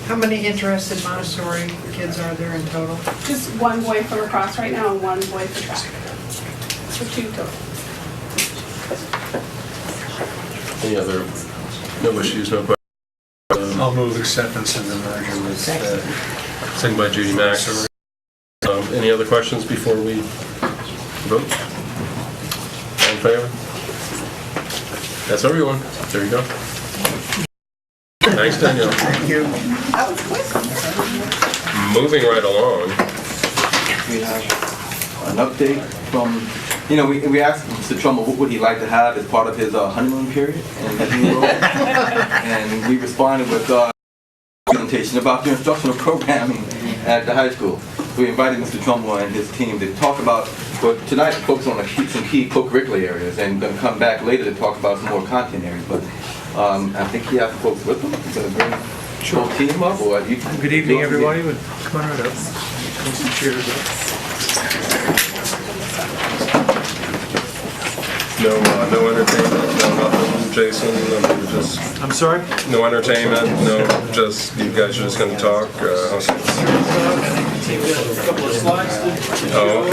Speaker 7: How many interested Montessori kids are there in total?
Speaker 15: Just 1 boy for lacrosse right now and 1 boy for track. So 2 total.
Speaker 1: Any other, no issues, no questions?
Speaker 13: I'll move acceptance of the merger with...
Speaker 1: Second by Judy Max. Any other questions before we vote? All in favor? That's everyone. There you go. Thanks, Danielle.
Speaker 12: Thank you.
Speaker 15: That was quick.
Speaker 1: Moving right along.
Speaker 14: We have an update from, we asked Mr. Trumbull what would he like to have as part of his honeymoon period in his new role. And we responded with a presentation about the instructional programming at the high school. So we invited Mr. Trumbull and his team to talk about, but tonight focus on some key co-curricular areas, and going to come back later to talk about some more content areas. But I think he has folks with him. He's going to bring the whole team up. Or
Speaker 13: Good evening, everybody. Come on right up. Come some chairs up.
Speaker 1: No entertainment, no nothing, Jason. I mean, just.
Speaker 13: I'm sorry?
Speaker 1: No entertainment. No, just you guys are just going to talk.
Speaker 16: Team got a couple of slides.
Speaker 1: Oh,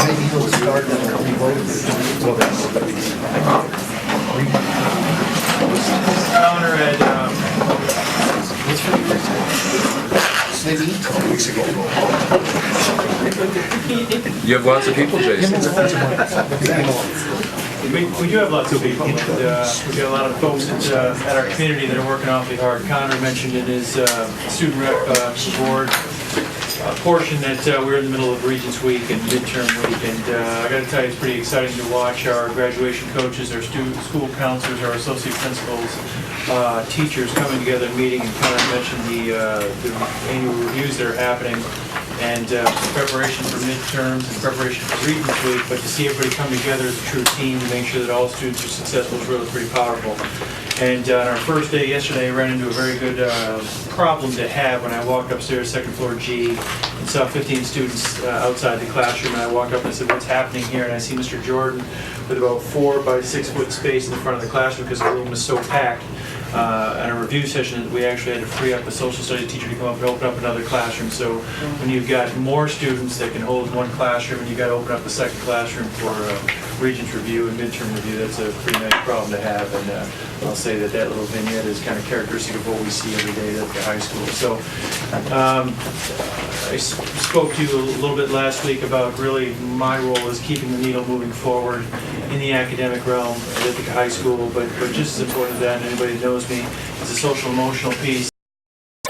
Speaker 12: Maybe he'll start and
Speaker 16: Connor had,
Speaker 12: maybe 2 weeks ago.
Speaker 1: You have lots of people, Jason.
Speaker 16: we do have lots of people, and we got a lot of folks at our community that are working awfully hard. Connor mentioned in his student rep board portion that we're in the middle of Regents Week and midterm week, and I got to tell you, it's pretty exciting to watch our graduation coaches, our school counselors, our associate principals, teachers coming together and meeting, and kind of mention the annual reviews that are happening, and preparation for midterms and preparation for Regents Week, but to see everybody come together as a true team to make sure that all students are successful is really pretty powerful. And on our first day yesterday, I ran into a very good problem to have when I walked upstairs, second floor G, and saw 15 students outside the classroom. And I walked up and I said, "What's happening here?" And I see Mr. Jordan with about 4 by 6 foot space in the front of the classroom because the room was so packed. On a review session, we actually had to free up a social studies teacher to come up and open up another classroom. So when you've got more students that can hold one classroom and you've got to open up a second classroom for Regents review and midterm review, that's a pretty nice problem to have. And I'll say that that little vignette is kind of characteristic of what we see every day at the high school. So I spoke to you a little bit last week about really my role is keeping the needle moving forward in the academic realm at Ithaca High School, but just as important as that, and anybody that knows me, is the social emotional piece,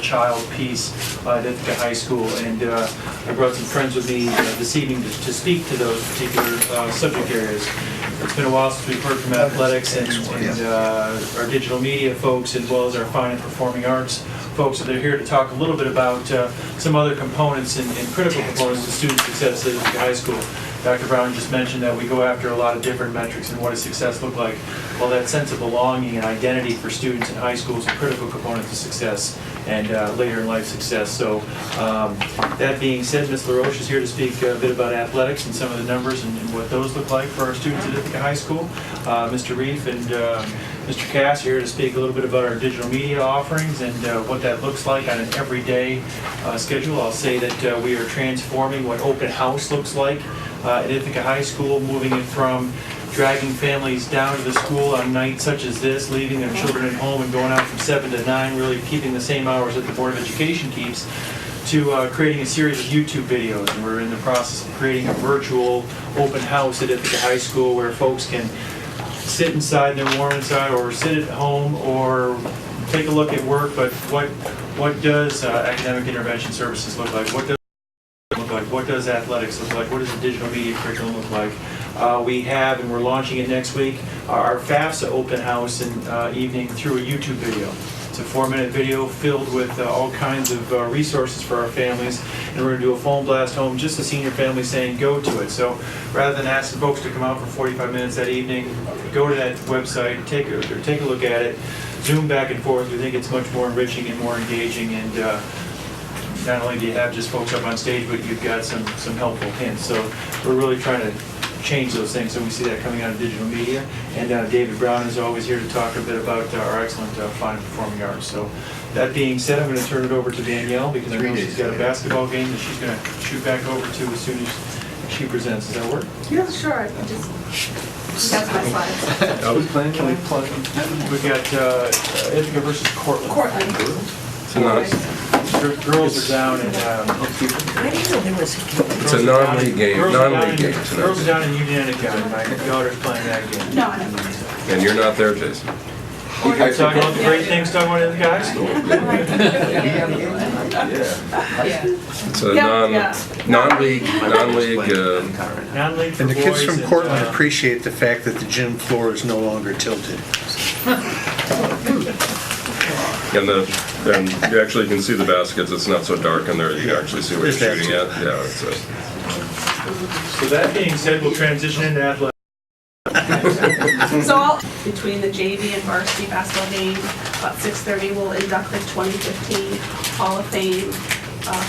Speaker 16: child piece at Ithaca High School, and I brought some friends with me this evening to speak to those particular subject areas. It's been a while since we've heard from athletics and our digital media folks, as well as our fine and performing arts folks. So they're here to talk a little bit about some other components and critical components to student success at Ithaca High School. Dr. Brown just mentioned that we go after a lot of different metrics and what does success look like. Well, that sense of belonging and identity for students in high school is a critical component to success and later in life success. So that being said, Ms. LaRoche is here to speak a bit about athletics and some of the numbers and what those look like for our students at Ithaca High School. Mr. Reef and Mr. Cass are here to speak a little bit about our digital media offerings and what that looks like on an everyday schedule. I'll say that we are transforming what open house looks like at Ithaca High School, moving it from dragging families down to the school on nights such as this, leaving their children at home and going out from 7 to 9, really keeping the same hours that the Board of Education keeps, to creating a series of YouTube videos. And we're in the process of creating a virtual open house at Ithaca High School where folks can sit inside, they're warm inside, or sit at home, or take a look at work. But what does academic intervention services look like? What does What does athletics look like? What does the digital media curriculum look like? We have, and we're launching it next week, our FAFSA open house and evening through a YouTube video. It's a 4-minute video filled with all kinds of resources for our families, and we're going to do a phone blast home, just the senior family saying go to it. So rather than asking folks to come out for 45 minutes that evening, go to that website, take a look at it, Zoom back and forth. We think it's much more enriching and more engaging, and not only do you have just folks up on stage, but you've got some helpful hints. So we're really trying to change those things, so we see that coming out of digital media. And David Brown is always here to talk a bit about our excellent fine and performing arts. So that being said, I'm going to turn it over to Danielle, because I know she's got a basketball game that she's going to shoot back over to as soon as she presents. Does that work?
Speaker 15: Yeah, sure. I can just, that's my slides.
Speaker 1: I was playing. Can we plug in?
Speaker 16: We've got Ithaca versus Cortland.
Speaker 15: Cortland.
Speaker 1: So nice.
Speaker 16: Girls are down in.
Speaker 9: I didn't know there was a game.
Speaker 1: It's a non-league game. Non-league game tonight.
Speaker 16: Girls are down in Ithaca. My daughter's playing that game.
Speaker 15: No, I don't know.
Speaker 1: And you're not there, Jason.
Speaker 16: You guys talking about the great things talking about Ithaca High School.
Speaker 1: It's a non-league.
Speaker 16: Non-league for
Speaker 3: And the kids
Speaker 16: boys
Speaker 3: from Cortland appreciate the fact that the gym floor is no longer tilted.
Speaker 1: And you actually can see the baskets. It's not so dark in there. You can actually see what you're shooting at. Yeah. It's
Speaker 16: So that being said, we'll transition into athletics.
Speaker 15: So between the JV and varsity basketball game, about 6:30, we'll induct the 2015 Hall of Fame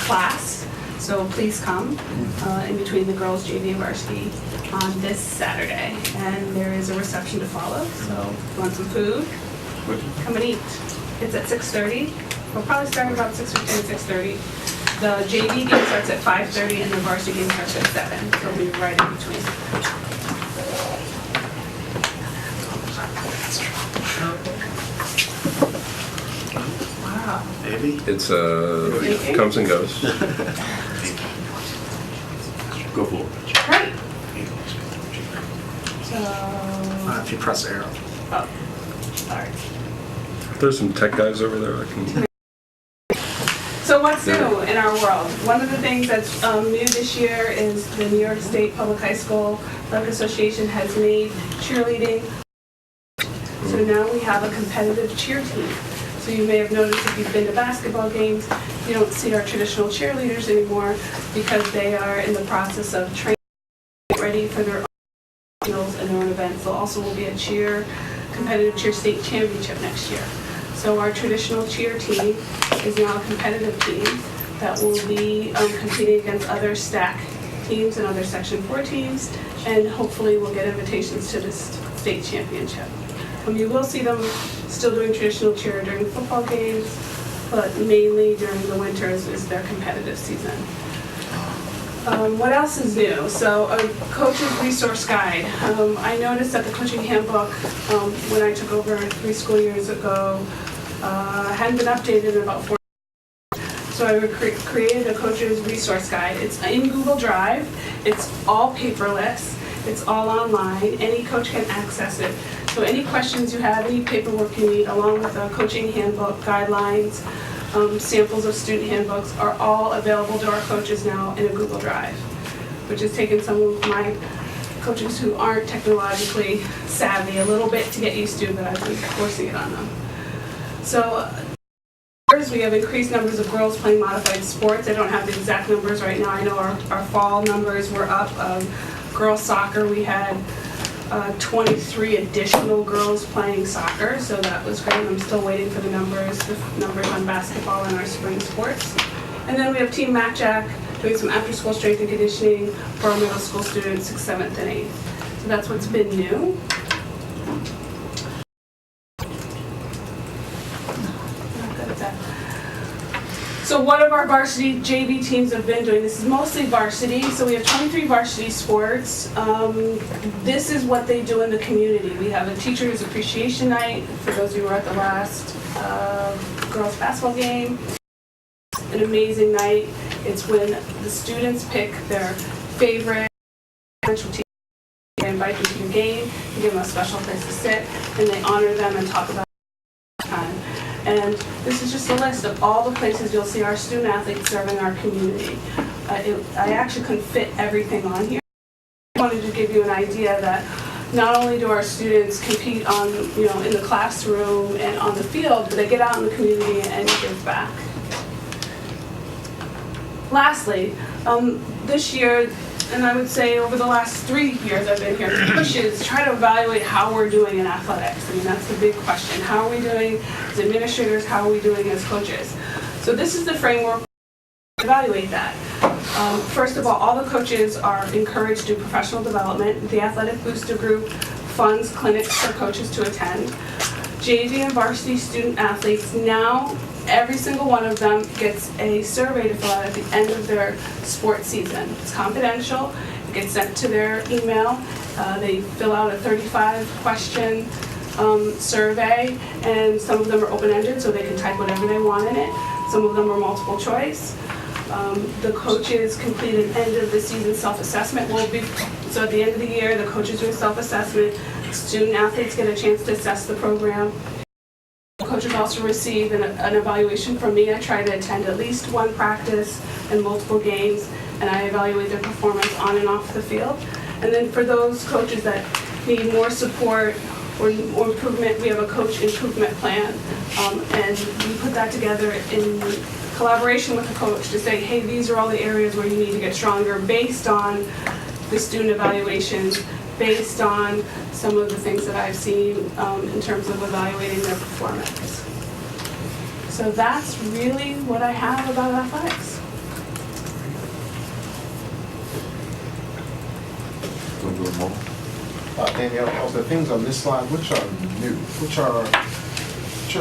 Speaker 15: class. So please come in between the girls JV and varsity on this Saturday. And there is a reception to follow. So if you want some food, come and eat. It's at 6:30. We'll probably start about 6:15, 6:30. The JV game starts at 5:30 and the varsity game starts at 7. So we'll be right in between. Wow.
Speaker 10: Maybe.
Speaker 1: It's comes and goes.
Speaker 10: Go for it.
Speaker 15: Great. So,
Speaker 10: If you press arrow.
Speaker 15: oh, sorry.
Speaker 1: There's some tech guys over there.
Speaker 15: So what's What's new in our world? One of the things that's new this year is the New York State Public High School Athletic Association has made cheerleading. So now we have a competitive cheer team. So you may have noticed if you've been to basketball games, you don't see our traditional cheerleaders anymore because they are in the process of training, ready for their own nationals and their own events. There also will be a competitive cheer state championship next year. So our traditional cheer team is now a competitive team that will be competing against other STAC teams and other Section 4 teams, and hopefully we'll get invitations to this state championship. You will see them still doing traditional cheer during football games, but mainly during the winters is their competitive season. What else is new? So a coach's resource guide. I noticed that the coaching handbook, when I took over 3 school years ago, hadn't been updated in about 4 years. So I created a coach's resource guide. It's in Google Drive. It's all paperless. It's all online. Any coach can access it. So any questions you have, any paperwork you need, along with the coaching handbook, guidelines, samples of student handbooks, are all available to our coaches now in a Google Drive, which has taken some of my coaches who aren't technologically savvy a little bit to get used to, but I've been forcing it on them. So we have increased numbers of girls playing modified sports. I don't have the exact numbers right now. I know our fall numbers were up. Girls soccer, we had 23 additional girls playing soccer, so that was great. I'm still waiting for the numbers on basketball and our spring sports. And then we have Team Mac Jack doing some after-school strength and conditioning for our middle school students, 6th, 7th, and 8th. So that's what's been new. So what have our varsity JV teams have been doing? This is mostly varsity, so we have 23 varsity sports. This is what they do in the community. We have a Teacher's Appreciation Night, for those of you who were at the last girls basketball game. An amazing night. It's when the students pick their favorite team. They invite them to the game, and give them a special place to sit, and they honor them and talk about time. And this is just a list of all the places you'll see our student athletes serving our community. I actually couldn't fit everything on here. I wanted to give you an idea that not only do our students compete on, in the classroom and on the field, but they get out in the community and give back. Lastly, this year, and I would say over the last 3 years I've been here, the push is try to evaluate how we're doing in athletics. I mean, that's the big question. How are we doing as administrators? How are we doing as coaches? So this is the framework to evaluate that. First of all the coaches are encouraged to do professional development. The Athletic Booster Group funds clinics for coaches to attend. JV and varsity student athletes, now every single one of them gets a survey to fill out at the end of their sports season. It's confidential. It gets sent to their email. They fill out a 35-question survey, and some of them are open-ended, so they can type whatever they want in it. Some of them are multiple choice. The coaches complete an end-of-the-season self-assessment. So at the end of the year, the coaches do a self-assessment. Student athletes get a chance to assess the program. Coaches also receive an evaluation from me. I try to attend at least one practice and multiple games, and I evaluate their performance on and off the field. And then for those coaches that need more support or improvement, we have a coach improvement plan, and we put that together in collaboration with the coach to say, hey, these are all the areas where you need to get stronger based on the student evaluations, based on some of the things that I've seen in terms of evaluating their performance. So that's really what I have about athletics.
Speaker 10: Danielle, of the things on this slide, which are new? Which are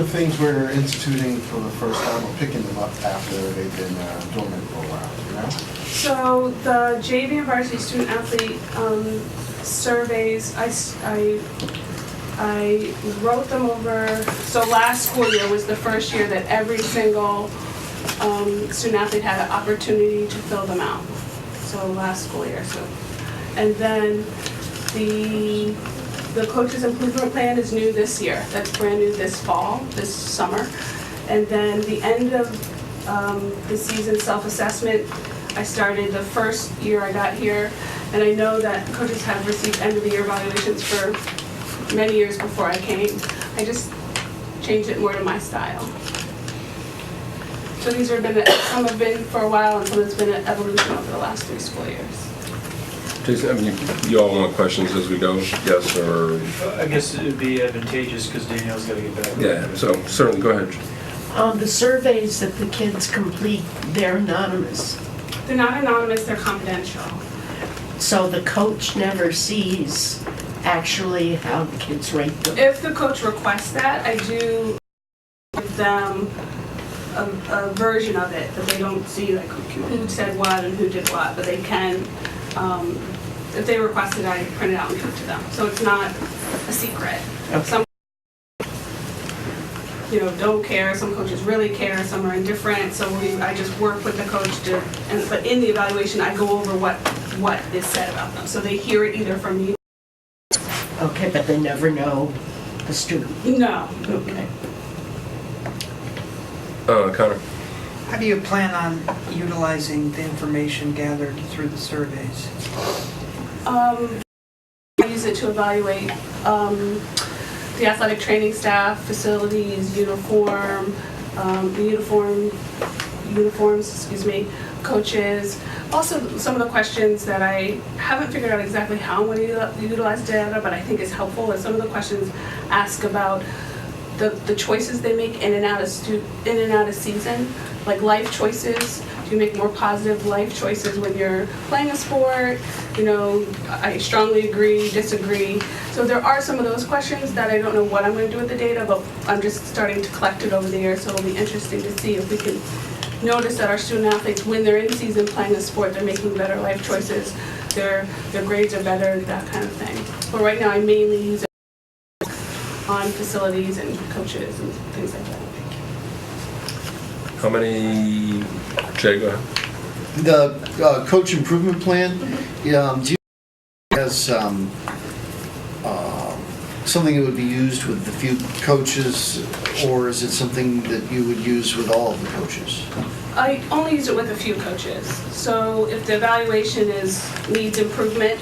Speaker 10: things we're instituting for the first time or picking them up after they've been dormant for a while,
Speaker 15: So the JV and varsity student athlete surveys, I wrote them over. So last school year was the first year that every single student athlete had an opportunity to fill them out. So last school year. And then the coaches improvement plan is new this year. That's brand new this fall, this summer. And then the end of this season's self-assessment. I started the first year I got here, and I know that coaches have received end-of-the-year evaluations for many years before I came. I just changed it more to my style. So these have been, some have been for a while, and some has been an evolution over the last 3 school years.
Speaker 1: Jason, I mean, you all want questions as we go? Yes, or?
Speaker 16: I guess it would be advantageous because Danielle's got to get back.
Speaker 1: Yeah, so certainly, go ahead.
Speaker 9: The surveys that the kids complete, they're anonymous.
Speaker 15: They're not anonymous, they're confidential.
Speaker 9: So the coach never sees actually how the kids rate them.
Speaker 15: If the coach requests that, I do give them a version of it that they don't see, like who said what and who did what, but they can, if they request it, I print it out and give it to them. So it's not a secret.
Speaker 9: Okay.
Speaker 15: Some, don't care. Some coaches really care. Some are indifferent. So I just work with the coach but in the evaluation, I go over what is said about them. So they hear it either from me.
Speaker 9: Okay, but they never know the student.
Speaker 15: No.
Speaker 9: Okay.
Speaker 1: Connor?
Speaker 17: How do you plan on utilizing the information gathered through the surveys?
Speaker 15: I use it to evaluate the athletic training staff, facilities, uniforms, coaches. Also, some of the questions that I haven't figured out exactly how I'm going to utilize data, but I think is helpful, is some of the questions ask about the choices they make in and out of season, like life choices. Do you make more positive life choices when you're playing a sport? I strongly agree, disagree. So there are some of those questions that I don't know what I'm going to do with the data, but I'm just starting to collect it over the years, so it'll be interesting to see if we can notice that our student athletes, when they're in season playing a sport, they're making better life choices, their grades are better, that kind of thing. But right now I mainly use it on facilities and coaches and things like that.
Speaker 1: How many, Jay, go ahead.
Speaker 12: The coach improvement plan, do you has something that would be used with the few coaches, or is it something that you would use with all of the coaches?
Speaker 15: I only use it with a few coaches. So if the evaluation needs improvement,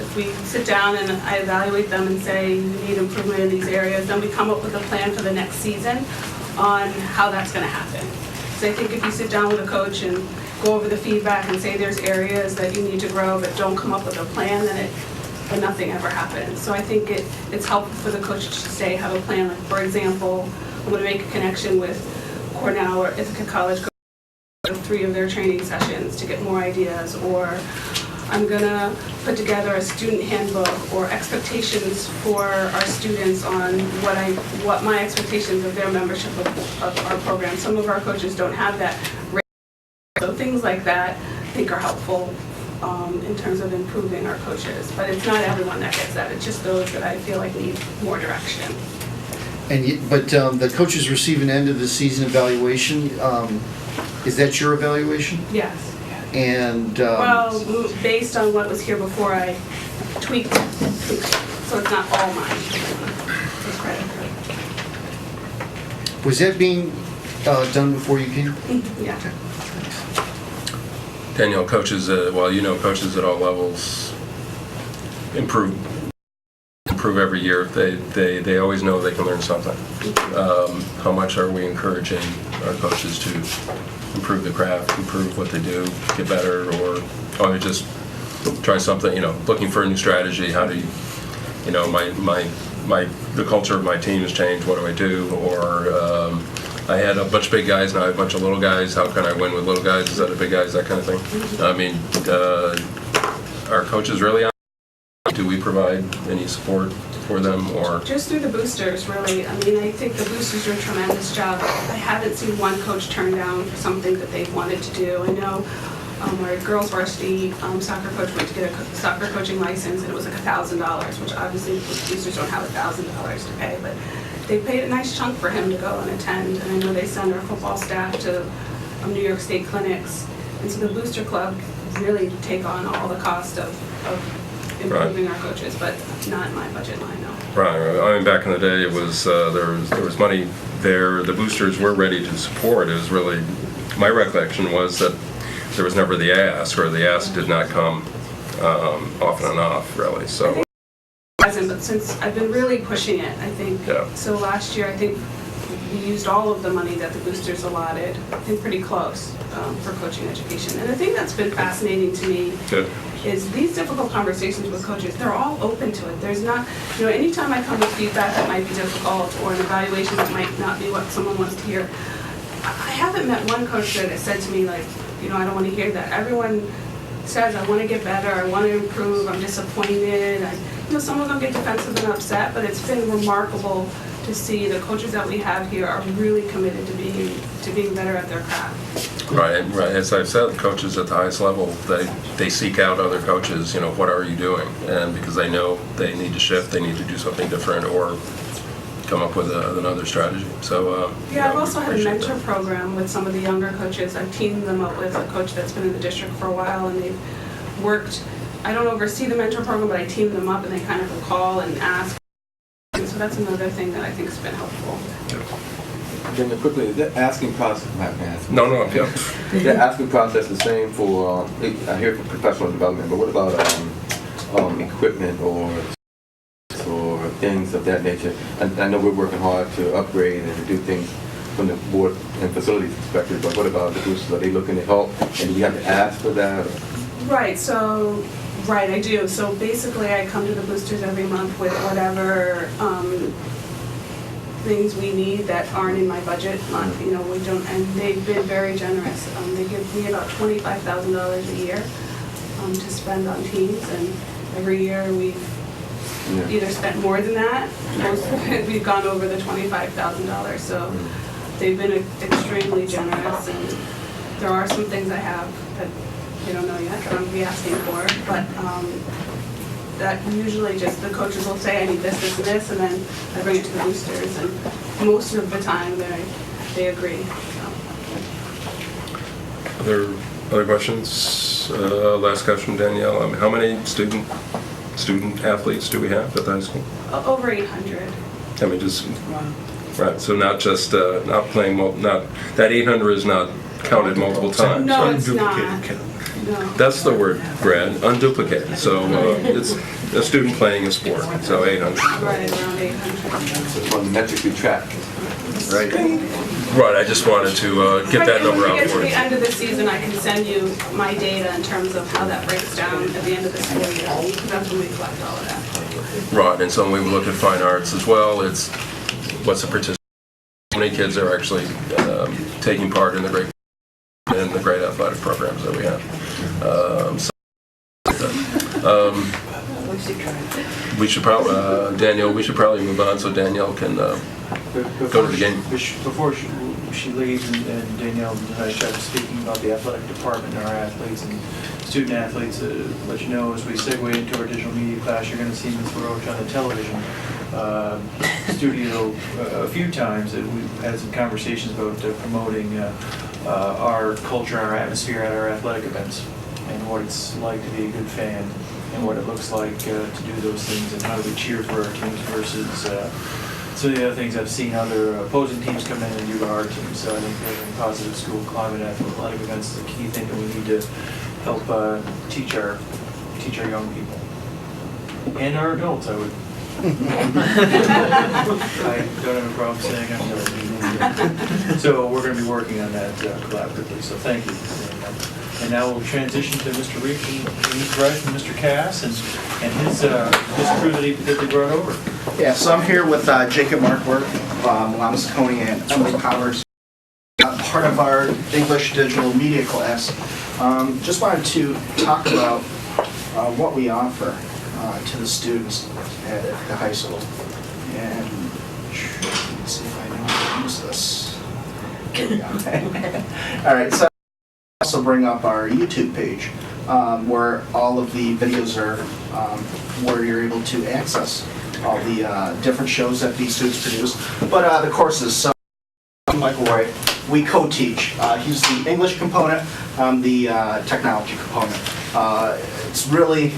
Speaker 15: if we sit down and I evaluate them and say you need improvement in these areas, then we come up with a plan for the next season on how that's going to happen. So I think if you sit down with a coach and go over the feedback and say there's areas that you need to grow but don't come up with a plan, then nothing ever happens. So I think it's helpful for the coach to say have a plan. Like, for example, I'm going to make a connection with Cornell or Ithaca College 3 of their training sessions to get more ideas, or I'm going to put together a student handbook or expectations for our students on what my expectations of their membership of our program. Some of our coaches don't have that. So things like that I think are helpful in terms of improving our coaches. But it's not everyone that gets that. It's just those that I feel like need more direction.
Speaker 12: But the coaches receive an end of the season evaluation. Is that your evaluation?
Speaker 15: Yes.
Speaker 12: And
Speaker 15: well, based on what was here before, I tweaked it. So it's not all mine. It's credit.
Speaker 12: Was that being done before you came?
Speaker 15: Yeah.
Speaker 1: Danielle, coaches, coaches at all levels improve every year. They always know they can learn something. How much are we encouraging our coaches to improve the craft, improve what they do, get better, or just try something, looking for a new strategy? How do you, the culture of my team has changed, what do I do? Or I had a bunch of big guys, now I have a bunch of little guys, how can I win with little guys instead of big guys, that kind of thing. I mean, are coaches really on? Do we provide any support for them, or?
Speaker 15: Just through the boosters, really. I mean, I think the boosters do a tremendous job. I haven't seen one coach turn down for something that they've wanted to do. I know our girls varsity soccer coach went to get a soccer coaching license, and it was like $1,000, which obviously boosters don't have $1,000 to pay, but they paid a nice chunk for him to go and attend. And I know they send our football staff to New York State clinics, and so the booster club really take on all the cost of improving our coaches, but not in my budget line, no.
Speaker 1: Right. I mean, back in the day, it was there was money there. The boosters were ready to support. It was really my recollection was that there was never the ask, or the ask did not come often enough, really. So.
Speaker 15: But since I've been really pushing it, I think.
Speaker 1: Yeah.
Speaker 15: So last year, I think we used all of the money that the boosters allotted, I think pretty close, for coaching education. And the thing that's been fascinating to me
Speaker 1: Good.
Speaker 15: is these difficult conversations with coaches, they're all open to it. There's not, anytime I come with feedback that might be difficult or an evaluation that might not be what someone wants to hear, I haven't met one coach that has said to me, like, I don't want to hear that. Everyone says, I want to get better, I want to improve, I'm disappointed. Some of them get defensive and upset, but it's been remarkable to see the coaches that we have here are really committed to being better at their craft.
Speaker 1: Right. As I've said, coaches at the highest level, they seek out other coaches, what are you doing? And because they know they need to shift, they need to do something different, or come up with another strategy. So
Speaker 15: I've also had a mentor program with some of the younger coaches. I've teamed them up with a coach that's been in the district for a while, and they've worked. I don't oversee the mentor program, but I team them up, and they kind of call and ask. And so that's another thing that I think has been helpful.
Speaker 14: Then quickly, is that asking process?
Speaker 1: No, yeah.
Speaker 14: Is that asking process the same for? I hear for professional development, but what about equipment or things of that nature? I know we're working hard to upgrade and to do things from the board and facilities perspective, but what about the boosters? Are they looking to help, and do we have to ask for that?
Speaker 15: Right, I do. So basically, I come to the boosters every month with whatever things we need that aren't in my budget. We don't, and they've been very generous. They give me about $25,000 a year to spend on teams, and every year we've either spent more than that, we've gone over the $25,000. So they've been extremely generous, and there are some things I have that they don't know yet that I'm going to be asking for, but that usually just the coaches will say, I need this, this, and this, and then I bring it to the boosters, and most of the time they agree. So.
Speaker 1: Other questions? Last question, Danielle. How many student athletes do we have at the high school?
Speaker 15: Over 800.
Speaker 1: Right. So not just not playing. Not that 800 is not counted multiple times.
Speaker 15: No,
Speaker 1: right?
Speaker 15: it's not. No.
Speaker 1: That's the word, Brad. Unduplicated. So it's a student playing a sport. So 800.
Speaker 15: Right, around 800.
Speaker 14: It's one metric we track.
Speaker 1: Right. Right. I just wanted to get that number out
Speaker 15: When we get
Speaker 1: for
Speaker 15: to the
Speaker 1: you.
Speaker 15: end of the season, I can send you my data in terms of how that breaks down at the end of the school year. That's when we collect all of that.
Speaker 1: Right. And so when we look at fine arts as well, it's what's the participation? How many kids are actually taking part in the great athletic programs that we have. We should probably, Danielle, we should probably move on so Danielle can go to the game.
Speaker 16: Before she leaves, and Danielle and I started speaking about the athletic department and our athletes and student athletes, let you know as we segue into our digital media class, you're going to see Ms. Roach on the television studio a few times. We've had some conversations about promoting our culture, our atmosphere at our athletic events, and what it's like to be a good fan, and what it looks like to do those things, and how do we cheer for our teams versus some of the other things I've seen other opposing teams come in and do to our team. So I think having a positive school climate at athletic events is a key thing that we need to help teach our young people and our adults. I would. I don't have a problem saying I'm so we're going to be working on that collaboratively. So thank you. And now we'll transition to Mr. Reed and Ms. Rice and Mr. Cass and his crew that they brought over.
Speaker 18: Yeah, so I'm here with Jacob Markworth, Lamas Coney, and Emily Powers, part of our English digital media class. Just wanted to talk about what we offer to the students at the high school. And let's see if I know how to use this. There we go. All right, so I also bring up our YouTube page where all of the videos are, where you're able to access all the different shows that these students produce. But the courses, so Michael Roy, we co-teach. He's the English component, I'm the technology component. It's really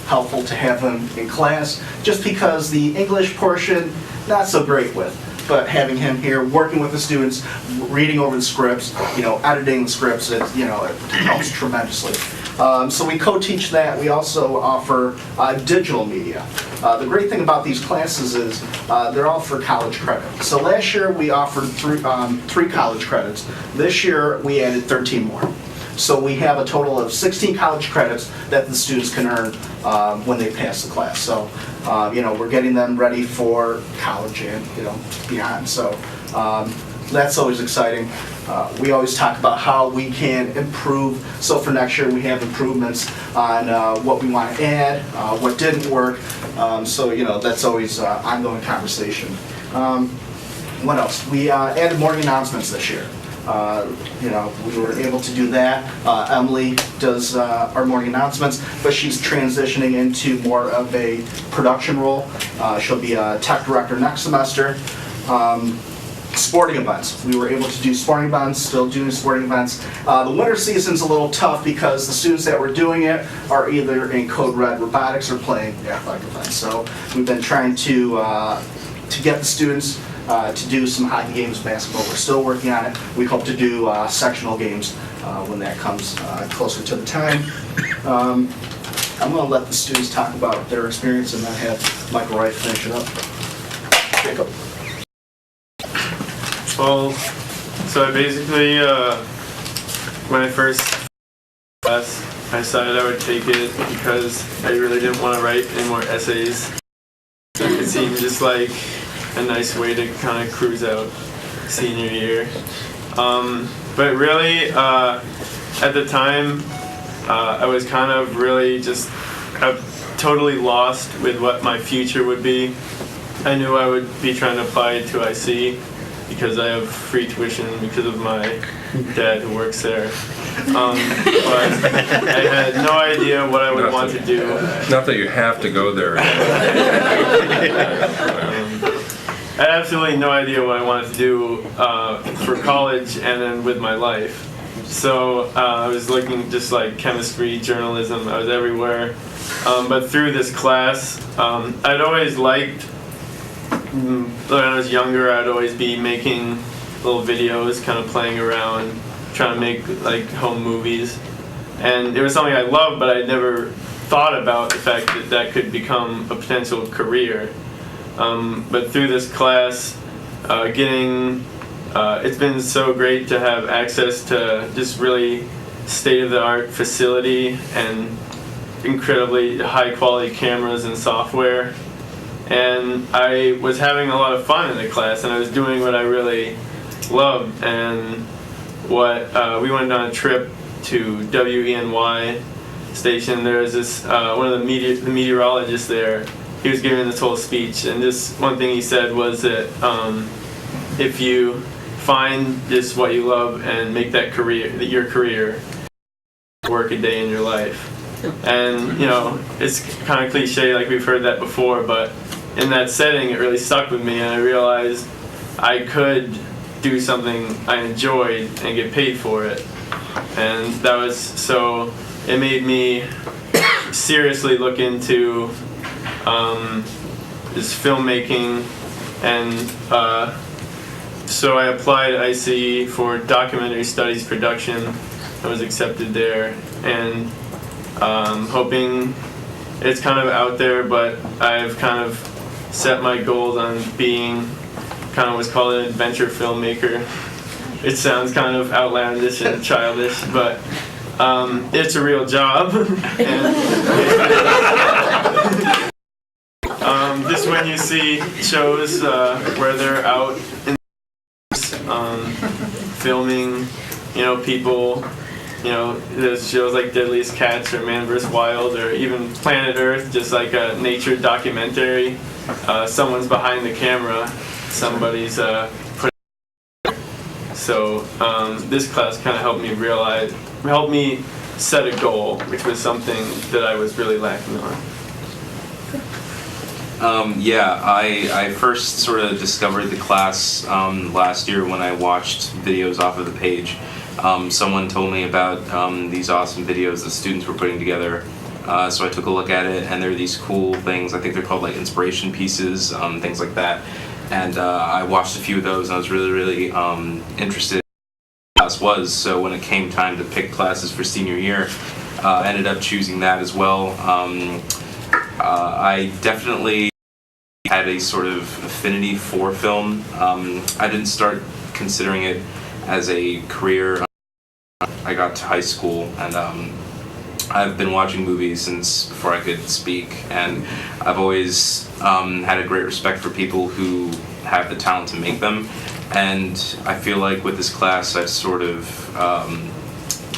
Speaker 18: helpful to have him in class, just because the English portion, not so great with. but having him here, working with the students, reading over the scripts, editing the scripts, it helps tremendously. So we co-teach that. We also offer digital media. The great thing about these classes is they're all for college credit. So last year we offered three college credits. This year we added 13 more. So we have a total of 16 college credits that the students can earn when they pass the class. So, we're getting them ready for college and, beyond. So that's always exciting. We always talk about how we can improve. So for next year, we have improvements on what we want to add, what didn't work. So, that's always ongoing conversation. What else? We added morning announcements this year. We were able to do that. Emily does our morning announcements, but she's transitioning into more of a production role. She'll be a tech director next semester. Sporting events. We were able to do sporting events, still doing sporting events. The winter season's a little tough because the students that were doing it are either in Code Red Robotics or playing athletic events. So we've been trying to get the students to do some hockey games, basketball. We're still working on it. We hope to do sectional games when that comes closer to the time. I'm going to let the students talk about their experience and then have Michael Wright finish it up. Jacob.
Speaker 19: Well, so I basically, when I first class, I decided I would take it because I really didn't want to write any more essays. It seemed just like a nice way to kind of cruise out senior year. But really, at the time, I was kind of really just totally lost with what my future would be. I knew I would be trying to apply to IC because I have free tuition because of my dad who works there. But I had no idea what I would want to do.
Speaker 1: Not that you have to go there.
Speaker 19: I had absolutely no idea what I wanted to do for college and then with my life. So I was looking just like chemistry, journalism, I was everywhere. But through this class, I'd always liked, when I was younger, I'd always be making little videos, kind of playing around, trying to make like home movies. And it was something I loved, but I never thought about the fact that that could become a potential career. But through this class, it's been so great to have access to just really state-of-the-art facility and incredibly high-quality cameras and software. And I was having a lot of fun in the class, and I was doing what I really loved. And we went on a trip to WENY station. There was this one of the meteorologists there. He was giving this whole speech, and this one thing he said was that if you find just what you love and make that your career, work a day in your life. And it's kind of cliche, like we've heard that before, but in that setting, it really stuck with me, and I realized I could do something I enjoyed and get paid for it. And that was so. It made me seriously look into this filmmaking, and so I applied to ICE for documentary studies production. I was accepted there, and hoping it's kind of out there, but I've kind of set my goals on being kind of what's called an adventure filmmaker. It sounds kind of outlandish and childish, but it's a real job. Just when you see shows where they're out in filming, people, there's shows like Deadliest Catch or Man vs. Wild or even Planet Earth, just like a nature documentary. Someone's behind the camera, somebody's putting. So this class kind of helped me set a goal, which was something that I was really lacking on.
Speaker 20: I first sort of discovered the class last year when I watched videos off of the page. Someone told me about these awesome videos that students were putting together. So I took a look at it, and there are these cool things, I think they're called like inspiration pieces, things like that. and I watched a few of those, and I was really interested in what class was. So when it came time to pick classes for senior year, I ended up choosing that as well. I definitely had a sort of affinity for film. I didn't start considering it as a career. I got to high school, and I've been watching movies since before I could speak, and I've always had a great respect for people who have the talent to make them. And I feel like with this class, I've sort of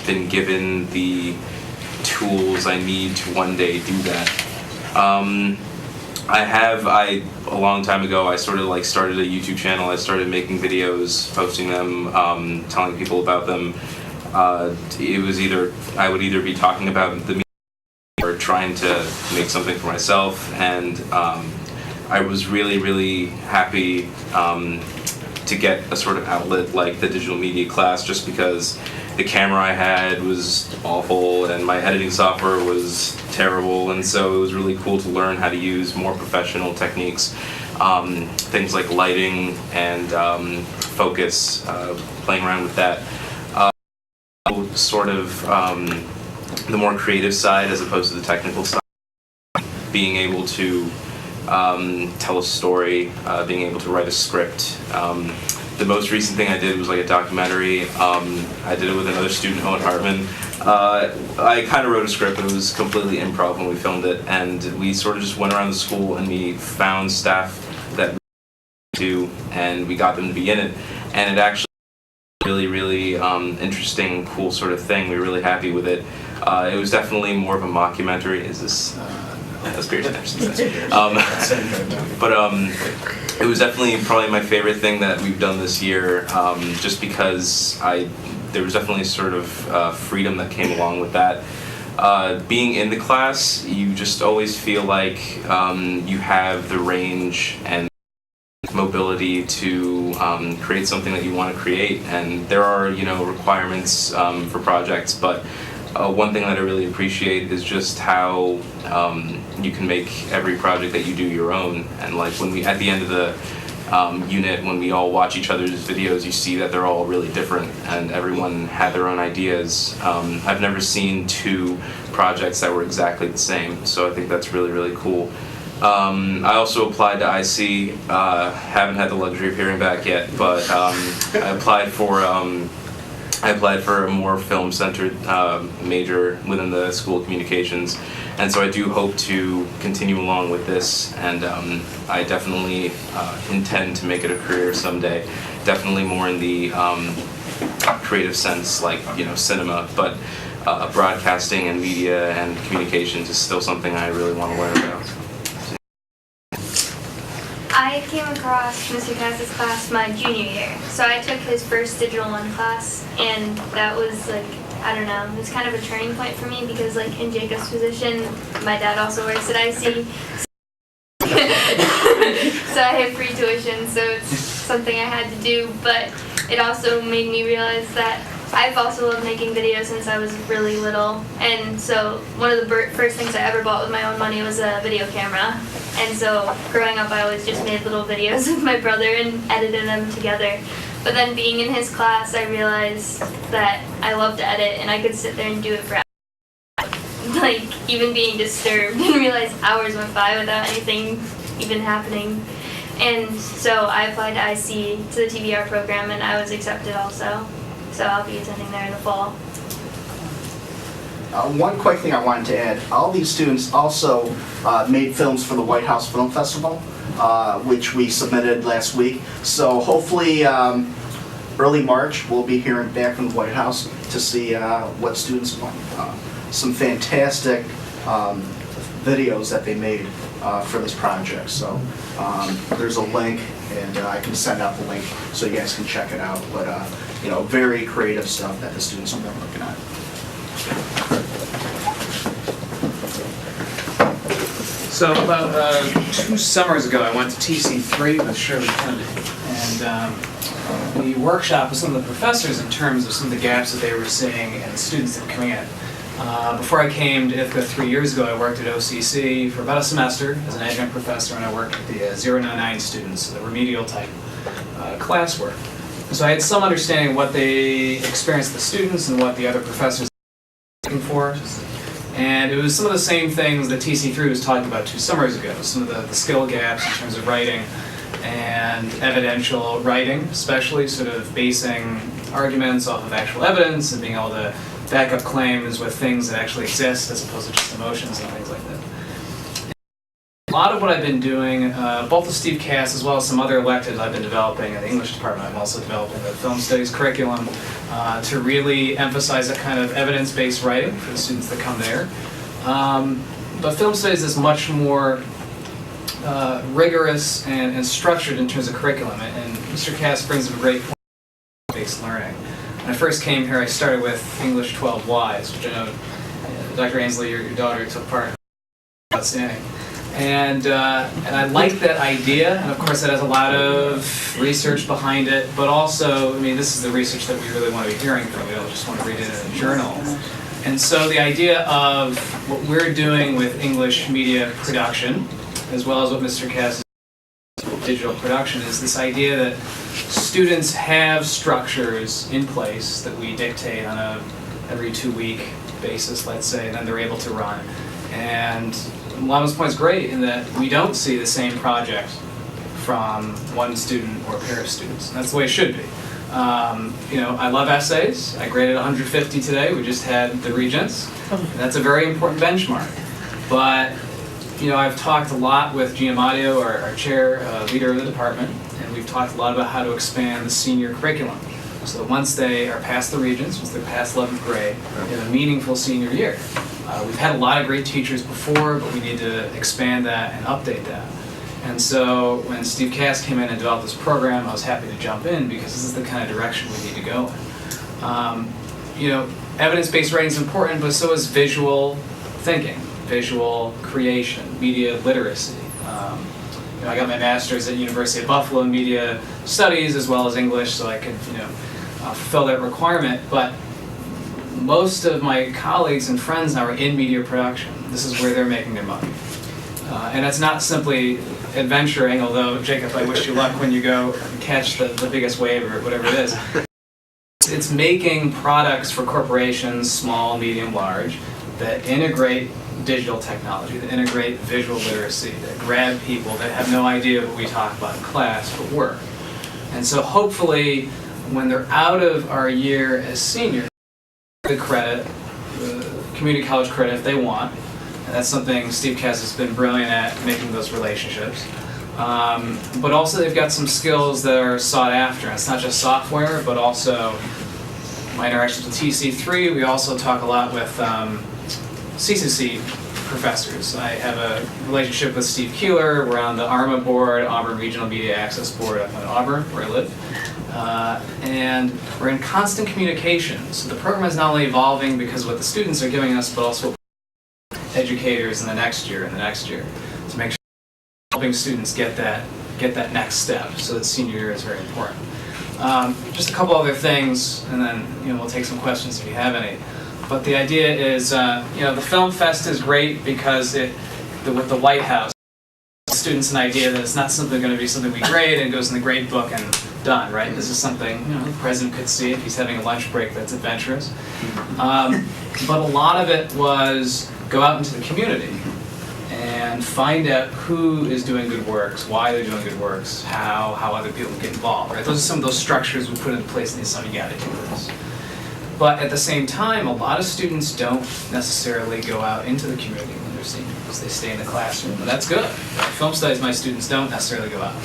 Speaker 20: been given the tools I need to one day do that. A long time ago, I sort of like started a YouTube channel. I started making videos, posting them, telling people about them. It was I would either be talking about the media or trying to make something for myself, and I was really happy to get a sort of outlet like the digital media class, just because the camera I had was awful and my editing software was terrible, and so it was really cool to learn how to use more professional techniques, things like lighting and focus, playing around with that. Sort of the more creative side as opposed to the technical side, being able to tell a story, being able to write a script. The most recent thing I did was like a documentary. I did it with another student, Owen Hartman. I kind of wrote a script, but it was completely improv when we filmed it, and we sort of just went around the school and we found staff that we do, and we got them to be in it, and it actually really interesting, cool sort of thing. We were really happy with it. It was definitely more of a mockumentary. Is this? That's Pierce Anderson. But it was definitely probably my favorite thing that we've done this year, just because there was definitely sort of freedom that came along with that. Being in the class, you just always feel like you have the range and mobility to create something that you want to create, and there are requirements for projects, but one thing that I really appreciate is just how you can make every project that you do your own. And like when we at the end of the unit, when we all watch each other's videos, you see that they're all really different and everyone had their own ideas. I've never seen two projects that were exactly the same, so I think that's really cool. I also applied to IC. Haven't had the luxury of hearing back yet, but I applied for a more film-centered major within the School of Communications, and so I do hope to continue along with this, and I definitely intend to make it a career someday. Definitely more in the creative sense, like cinema, but broadcasting and media and communications is still something I really want to learn about.
Speaker 21: I came across Mr. Cass's class my junior year. So I took his first Digital 1 class, and that was like, I don't know, it was kind of a turning point for me because like in Jacob's position, my dad also works at IC. So I had free tuition, so it's something I had to do, but it also made me realize that I've also loved making videos since I was really little, and so one of the first things I ever bought with my own money was a video camera. And so growing up, I always just made little videos with my brother and edited them together. But then being in his class, I realized that I love to edit and I could sit there and do it for hours. Like even being disturbed and realize hours went by without anything even happening. And so I applied to IC, to the TVR program, and I was accepted also. So I'll be attending there in the fall.
Speaker 18: One quick thing I wanted to add, all these students also made films for the White House Film Festival, which we submitted last week. So hopefully early March we'll be hearing back from the White House to see what students want. Some fantastic videos that they made for this project. So there's a link, and I can send out the link so you guys can check it out. But very creative stuff that the students have been looking at.
Speaker 22: So about 2 summers ago, I went to TC3 with Shirley Kennedy, and we workshopped with some of the professors in terms of some of the gaps that they were seeing and the students that were coming in. Before I came to Ithaca 3 years ago, I worked at OCC for about a semester as an adjunct professor, and I worked with the 009 students, the remedial type classwork. So I had some understanding of what they experienced, the students, and what the other professors were looking for. And it was some of the same things that TC3 was talking about 2 summers ago, some of the skill gaps in terms of writing and evidential writing, especially sort of basing arguments off of actual evidence and being able to back up claims with things that actually exist as opposed to just emotions and things like that. A lot of what I've been doing, both with Steve Cass as well as some other electives I've been developing in the English department, I'm also developing the film studies curriculum to really emphasize that kind of evidence-based writing for the students that come there. But film studies is much more rigorous and structured in terms of curriculum, and Mr. Cass brings up a great point about based learning. When I first came here, I started with English 12 Ys, which I know Dr. Ainsley, your daughter, took part in. Outstanding. And I like that idea, and of course it has a lot of research behind it, but also, I mean, this is the research that we really want to be hearing from. We don't just want to read it in a journal. And so the idea of what we're doing with English media production, as well as what Mr. Cass is doing with digital production, is this idea that students have structures in place that we dictate on a every 2-week basis, let's say, and then they're able to run. And Lama's point is great in that we don't see the same project from one student or a pair of students. That's the way it should be. You know, I love essays. I graded 150 today. We just had the Regents. That's a very important benchmark. But, you know, I've talked a lot with Giammatteo, our chair, leader of the department, and we've talked a lot about how to expand the senior curriculum. So that once they are past the Regents, once they're past 11th grade, they have a meaningful senior year. We've had a lot of great teachers before, but we need to expand that and update that. And so when Steve Cass came in and developed this program, I was happy to jump in because this is the kind of direction we need to go in. You know, evidence-based writing is important, but so is visual thinking, visual creation, media literacy. You know, I got my master's at University of Buffalo in media studies as well as English, so I could, you know, fulfill that requirement. But most of my colleagues and friends now are in media production. This is where they're making their money. And it's not simply adventuring, although, Jacob, I wish you luck when you go catch the biggest wave or whatever it is. It's making products for corporations, small, medium, large, that integrate digital technology, that integrate visual literacy, that grab people that have no idea what we talk about in class but work. And so hopefully, when they're out of our year as seniors, the credit, community college credit if they want. And that's something Steve Cass has been brilliant at, making those relationships. But also they've got some skills that are sought after. It's not just software, but also my interactions with TC3. We also talk a lot with CCC professors. I have a relationship with Steve Keeler. We're on the ARMA board, Auburn Regional Media Access Board up in Auburn, where I live. And we're in constant communication. So the program is not only evolving because of what the students are giving us, but also educators in the next year and the next year to make sure helping students get that next step. So that senior year is very important. Just a couple other things, and then we'll take some questions if you have any. But the idea is, the Film Fest is great because with the White House, students an idea that it's not simply going to be something we grade and goes in the grade book and done, right? This is something the president could see if he's having a lunch break that's adventurous. But a lot of it was go out into the community and find out who is doing good works, why they're doing good works, how other people get involved, right? Those are some of those structures we put into place and you got to do this. But at the same time, a lot of students don't necessarily go out into the community when they're seniors. They stay in the classroom, and that's good. Film studies, my students don't necessarily go out.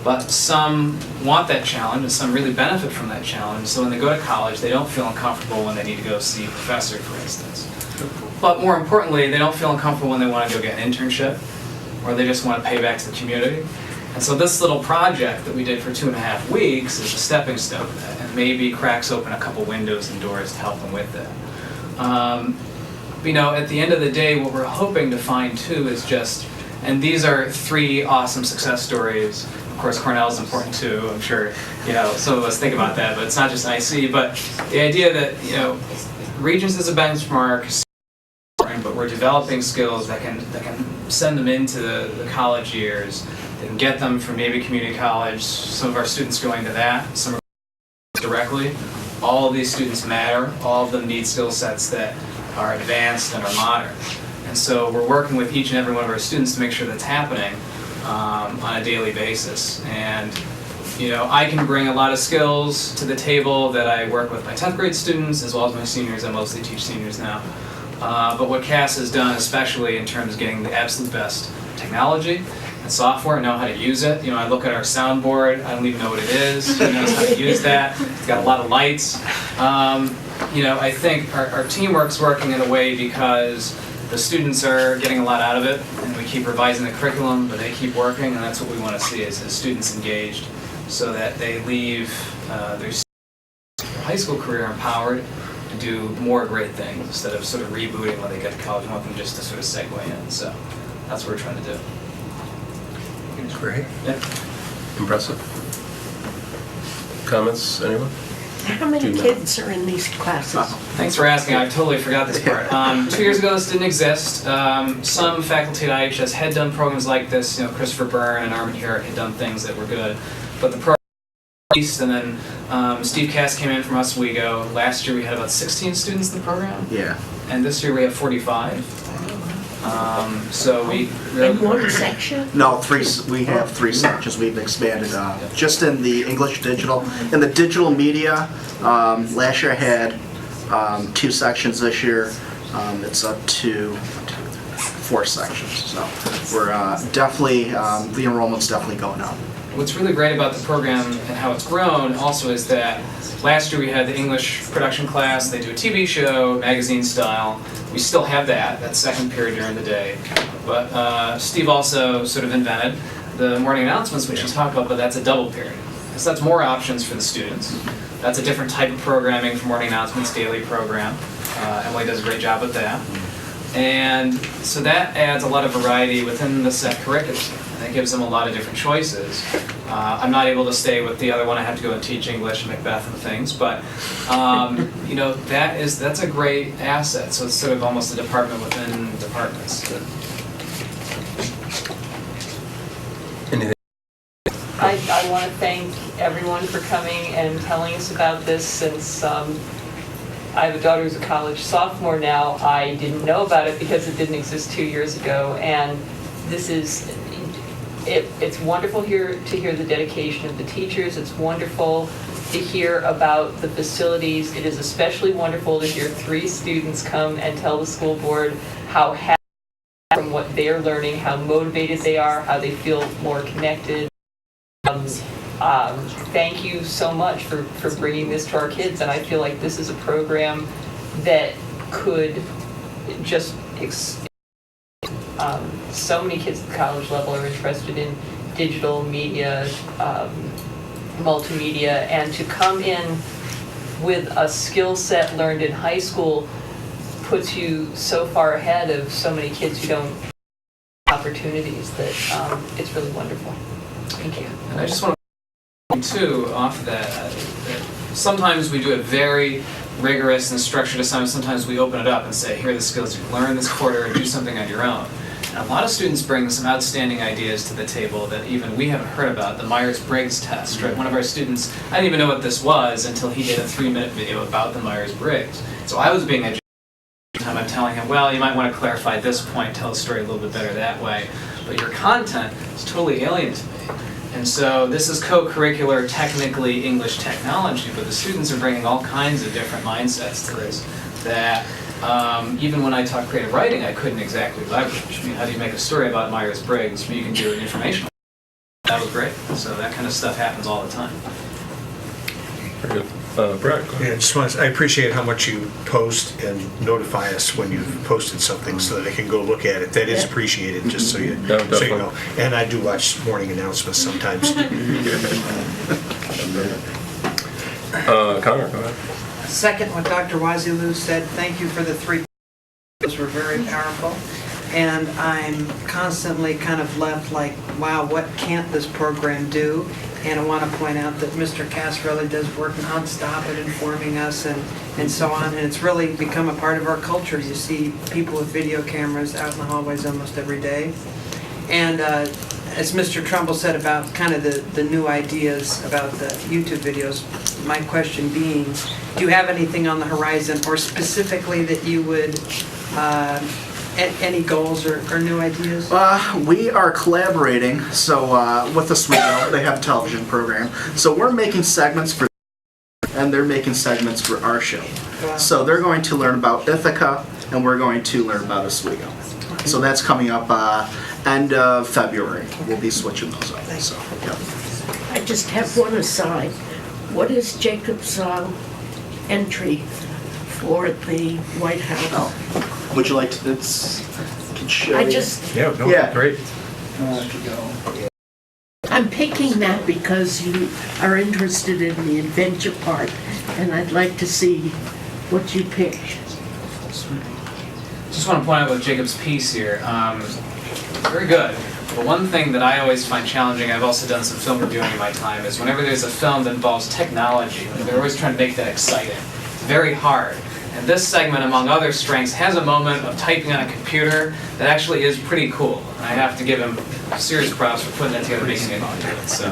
Speaker 22: But some want that challenge, and some really benefit from that challenge. So when they go to college, they don't feel uncomfortable when they need to go see a professor, for instance. But more importantly, they don't feel uncomfortable when they want to go get an internship, or they just want to pay back to the community. And so this little project that we did for 2.5 weeks is a stepping stone to that, and maybe cracks open a couple windows and doors to help them with that. At the end of the day, what we're hoping to find too is just, and these are 3 awesome success stories. Of course, Cornell is important too. I'm sure some of us think about that, but it's not just IC. But the idea that Regents is a benchmark, but we're developing skills that can send them into the college years, that can get them from maybe community college. Some of our students going to that, some are directly. All of these students matter. All of them need skill sets that are advanced and are modern. And so we're working with each and every one of our students to make sure that's happening on a daily basis. And you know, I can bring a lot of skills to the table that I work with my 10th grade students as well as my seniors. I mostly teach seniors now. But what Cass has done, especially in terms of getting the absolute best technology and software, know how to use it. You know, I look at our soundboard, I don't even know what it is. Who knows how to use that? It's got a lot of lights. You know, I think our teamwork's working in a way because the students are getting a lot out of it, and we keep revising the curriculum, but they keep working, and that's what we want to see is students engaged so that they leave their high school career empowered to do more great things instead of sort of rebooting when they get to college. We want them just to sort of segue in. So that's what we're trying to do.
Speaker 1: Great.
Speaker 22: Yeah.
Speaker 1: Impressive. Comments, anyone?
Speaker 9: How many kids are in these classes?
Speaker 22: Thanks for asking. I totally forgot this part. 2 years ago, this didn't exist. Some faculty at IHS had done programs like this. You know, Christopher Byrne and Armin Herrick had done things that were good. But the program released, and then Steve Cass came in from Oswego. Last year, we had about 16 students in the program.
Speaker 18: Yeah.
Speaker 22: And this year, we have 45. So we
Speaker 9: In one section?
Speaker 18: No, we have 3 sections. We've expanded just in the English digital. In the digital media, last year I had 2 sections. This year it's up to 4 sections. So we're definitely, the enrollment's definitely going up.
Speaker 22: What's really great about the program and how it's grown also is that last year we had the English production class. They do a TV show, magazine style. We still have that second period during the day. But Steve also sort of invented the morning announcements, which he talked about, but that's a double period. So that's more options for the students. That's a different type of programming for morning announcements, daily program. Emily does a great job with that. And so that adds a lot of variety within the set curriculum. And that gives them a lot of different choices. I'm not able to stay with the other one. I have to go and teach English and Macbeth and things. But you know, that's a great asset. So it's sort of almost a department within departments.
Speaker 1: Anything?
Speaker 8: I want to thank everyone for coming and telling us about this. Since I have a daughter who's a college sophomore now, I didn't know about it because it didn't exist 2 years ago. And this is, it's wonderful to hear the dedication of the teachers. It's wonderful to hear about the facilities. It is especially wonderful to hear 3 students come and tell the school board how happy from what they're learning, how motivated they are, how they feel more connected. Thank you so much for bringing this to our kids, and I feel like this is a program that could just so many kids at the college level are interested in digital media, multimedia, and to come in with a skill set learned in high school puts you so far ahead of so many kids who don't have opportunities that it's really wonderful. Thank you.
Speaker 22: And I just want to too off that sometimes we do a very rigorous and structured assignment. Sometimes we open it up and say, here are the skills you've learned this quarter, and do something on your own. And a lot of students bring some outstanding ideas to the table that even we haven't heard about. The Myers-Briggs test, right? One of our students, I didn't even know what this was until he did a 3-minute video about the Myers-Briggs. So I was being educated. Time I'm telling him, well, you might want to clarify this point, tell the story a little bit better that way. But your content is totally alien to me. And so this is co-curricular, technically English technology, but the students are bringing all kinds of different mindsets to this that even when I taught creative writing, I couldn't exactly leverage. I mean, how do you make a story about Myers-Briggs? You can do an informational. That was great. So that kind of stuff happens all the time.
Speaker 1: Very good. Brad?
Speaker 13: Yeah, I appreciate how much you post and notify us when you've posted something so that I can go look at it. That is appreciated, just so you know. And I do watch morning announcements sometimes.
Speaker 1: Connor, go ahead.
Speaker 17: Second what Dr. Wazilu said, thank you for the 3. Those were very powerful. And I'm constantly kind of left like, wow, what can't this program do? And I want to point out that Mr. Cass really does work nonstop at informing us and so on. And it's really become a part of our culture. You see people with video cameras out in the hallways almost every day. And as Mr. Trumbull said about kind of the new ideas about the YouTube videos, my question being, do you have anything on the horizon or specifically that you would, any goals or new ideas?
Speaker 18: We are collaborating, with Oswego. They have a television program. So we're making segments for and they're making segments for our show.
Speaker 17: Wow.
Speaker 18: So they're going to learn about Ithaca, and we're going to learn about Oswego. So that's coming up end of February. We'll be switching those up. So, yeah.
Speaker 9: I just have one aside. What is Jacob's entry for the White House?
Speaker 18: Would you like to? Can show you.
Speaker 13: Great.
Speaker 9: I'm picking that because you are interested in the adventure part, and I'd like to see what you picked.
Speaker 22: Just want to point out with Jacob's piece here, very good. But one thing that I always find challenging, I've also done some film reviewing in my time, is whenever there's a film that involves technology, they're always trying to make that exciting. It's very hard. And this segment, among other strengths, has a moment of typing on a computer that actually is pretty cool. And I have to give him serious props for putting that together, making it into it. So.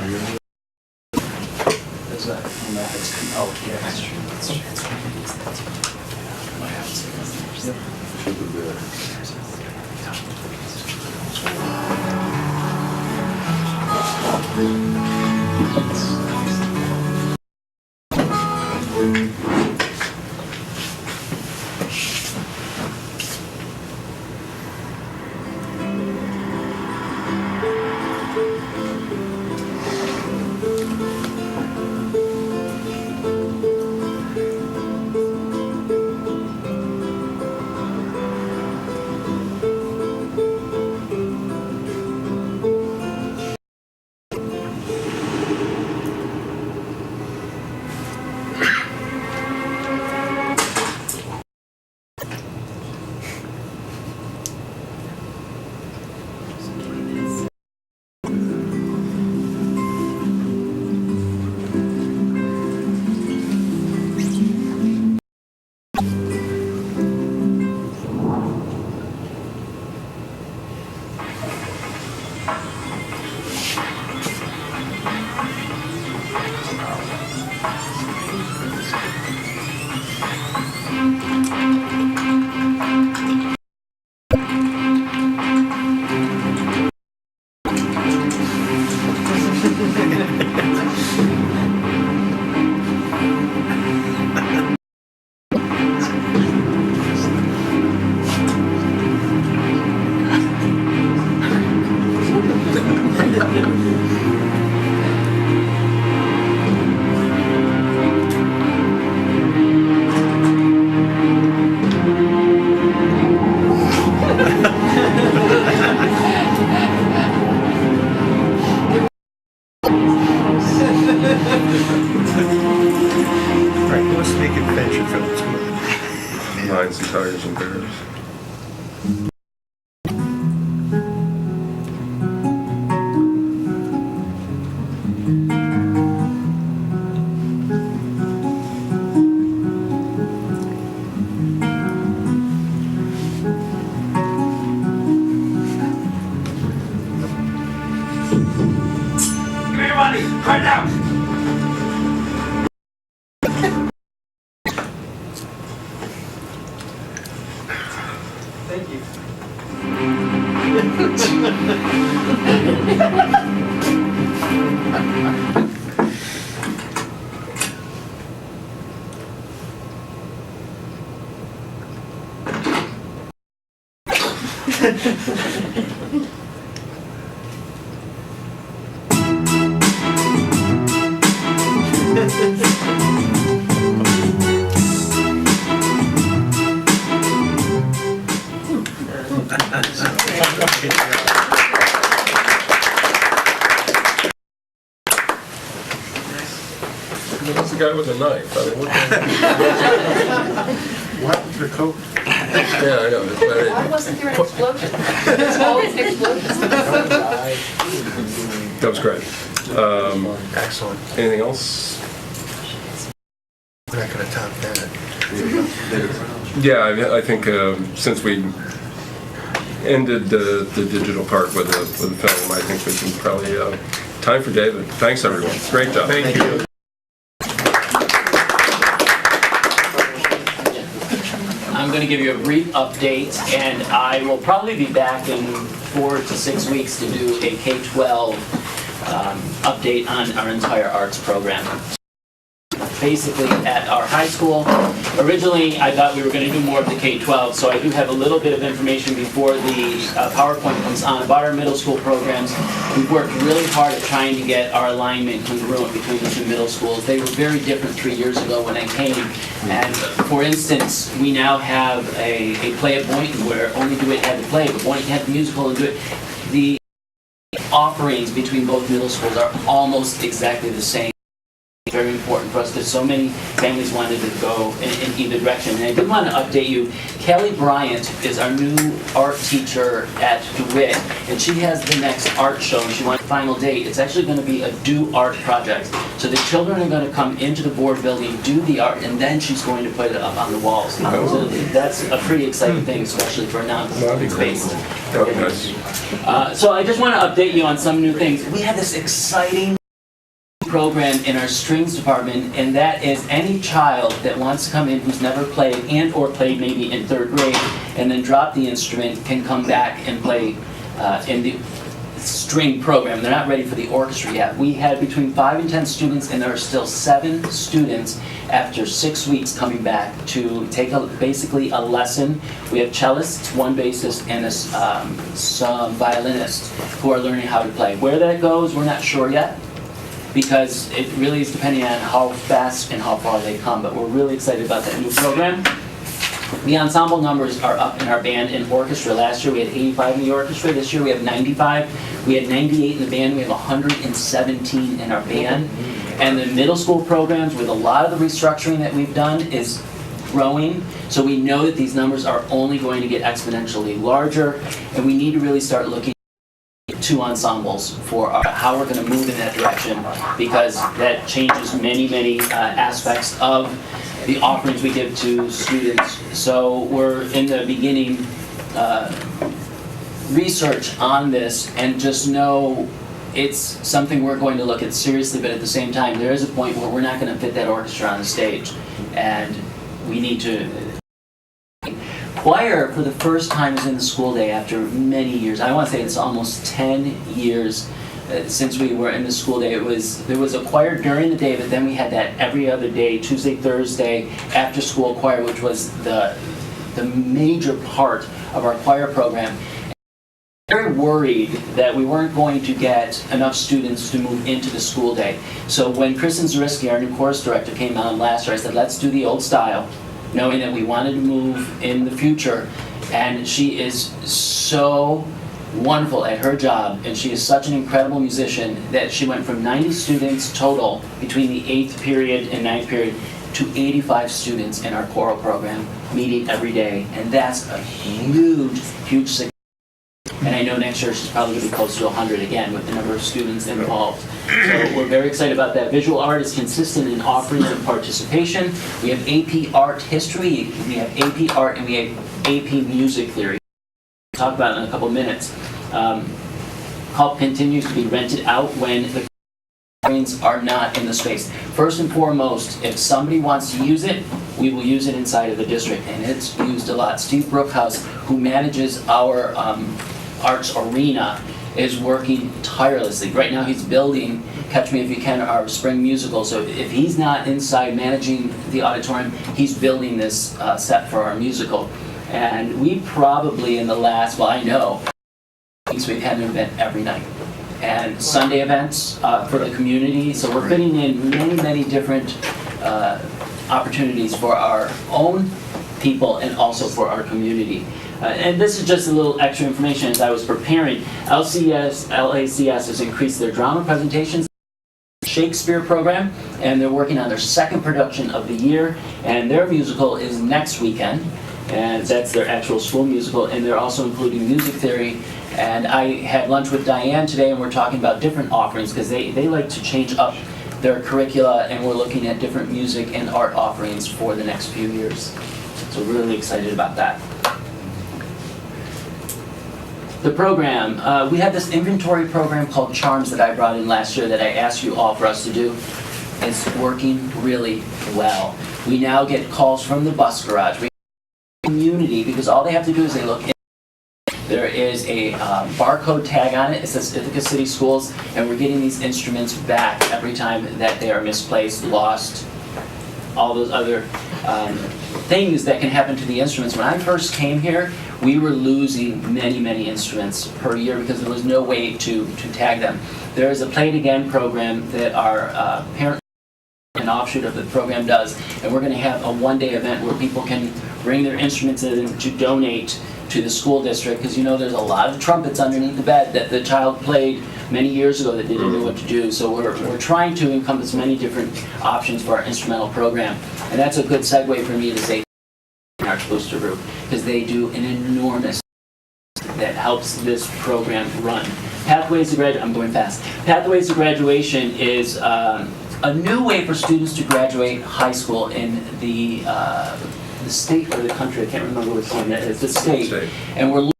Speaker 1: Lions and Tigers and Bears.
Speaker 2: Give me your money! Right now!
Speaker 17: Thank you.
Speaker 1: What's the guy with the knife? I mean,
Speaker 10: What happened to the coat?
Speaker 1: Yeah, I know.
Speaker 21: Why wasn't there an explosion? There's always explosions.
Speaker 1: That was great.
Speaker 13: Excellent.
Speaker 1: Anything else?
Speaker 13: We're not going to top that.
Speaker 1: Yeah, I think since we ended the digital part with the film, I think we can probably, time for David. Thanks, everyone. Great job.
Speaker 13: Thank you.
Speaker 4: I'm going to give you a brief update, and I will probably be back in 4 to 6 weeks to do a K-12 update on our entire arts program. Basically, at our high school, originally I thought we were going to do more of the K-12, so I do have a little bit of information before the PowerPoint comes on about our middle school programs. We've worked really hard at trying to get our alignment congruent between the two middle schools. They were very different 3 years ago when I came, and for instance, we now have a play at Boynton where only DeWitt had the play, but Boynton had the musical and DeWitt. The offerings between both middle schools are almost exactly the same. Very important for us because so many families wanted to go in either direction. And I did want to update you. Kelly Bryant is our new art teacher at DeWitt, and she has the next art show, and she wants a final date. It's actually going to be a do art project. So the children are going to come into the board building, do the art, and then she's going to put it up on the walls. So that's a pretty exciting thing, especially for a non-public space.
Speaker 1: That'd be nice.
Speaker 4: So I just want to update you on some new things. We have this exciting program in our strings department, and that is any child that wants to come in who's never played and or played maybe in 3rd grade and then drop the instrument can come back and play in the string program. They're not ready for the orchestra yet. We had between 5 and 10 students, and there are still 7 students after 6 weeks coming back to take basically a lesson. We have cellists, 1 bassist, and some violinists who are learning how to play. Where that goes, we're not sure yet, because it really is depending on how fast and how far they come, but we're really excited about that new program. The ensemble numbers are up in our band and orchestra. Last year we had 85 in the orchestra. This year we have 95. We had 98 in the band. We have 117 in our band. And the middle school programs, with a lot of the restructuring that we've done, is growing. So we know that these numbers are only going to get exponentially larger, and we need to really start looking 2 ensembles for how we're going to move in that direction, because that changes many aspects of the offerings we give to students. So we're in the beginning research on this, and just know it's something we're going to look at seriously, but at the same time there is a point where we're not going to fit that orchestra on the stage, and we need to. Choir, for the first time, is in the school day after many years. I want to say it's almost 10 years since we were in the school day. There was a choir during the day, but then we had that every other day, Tuesday, Thursday, after school choir, which was the major part of our choir program. Very worried that we weren't going to get enough students to move into the school day. So when Kristen Zariski, our new chorus director, came on last year, I said, let's do the old style, knowing that we wanted to move in the future. And she is so wonderful at her job, and she is such an incredible musician that she went from 90 students total between the 8th period and 9th period to 85 students in our choral program, meeting every day. And that's a huge success. And I know next year she's probably going to be close to 100 again with the number of students involved. So we're very excited about that. Visual art is consistent in offerings and participation. We have AP Art History, we have AP Art, and we have AP Music Theory. We'll talk about it in a couple minutes. Help continues to be rented out when the offerings are not in the space. First and foremost, if somebody wants to use it, we will use it inside of the district, and it's used a lot. Steve Brookhouse, who manages our arts arena, is working tirelessly. Right now he's building Catch Me If You Can, our spring musical. So if he's not inside managing the auditorium, he's building this set for our musical. And we probably in the last, well, I know, we've had an event every night. And Sunday events for the community. So we're fitting in many different opportunities for our own people and also for our community. And this is just a little extra information as I was preparing. LACS has increased their drama presentations Shakespeare program, and they're working on their 2nd production of the year, and their musical is next weekend, and that's their actual school musical, and they're also including music theory And I had lunch with Diane today, and we're talking about different offerings, because they like to change up their curricula, and we're looking at different music and art offerings for the next few years. So we're really excited about that. The program, we had this inventory program called Charms that I brought in last year that I asked you all for us to do. It's working really well. We now get calls from the bus garage. We have a community, because all they have to do is they look in. There is a barcode tag on it. It says Ithaca City Schools, and we're getting these instruments back every time that they are misplaced, lost, all those other things that can happen to the instruments. When I first came here, we were losing many, many instruments per year because there was no way to tag them. There is a Play It Again program that our parent an offshoot of the program does, and we're going to have a one-day event where people can bring their instruments in to donate to the school district, because you know there's a lot of trumpets underneath the bed that the child played many years ago that they didn't know what to do. So we're trying to encompass many different options for our instrumental program, and that's a good segue for me to say our booster group, because they do an enormous that helps this program run. Pathways to Graduation, I'm going fast. Pathways to Graduation is a new way for students to graduate high school in the state or the country. I can't remember which one that is. The state. And we're looking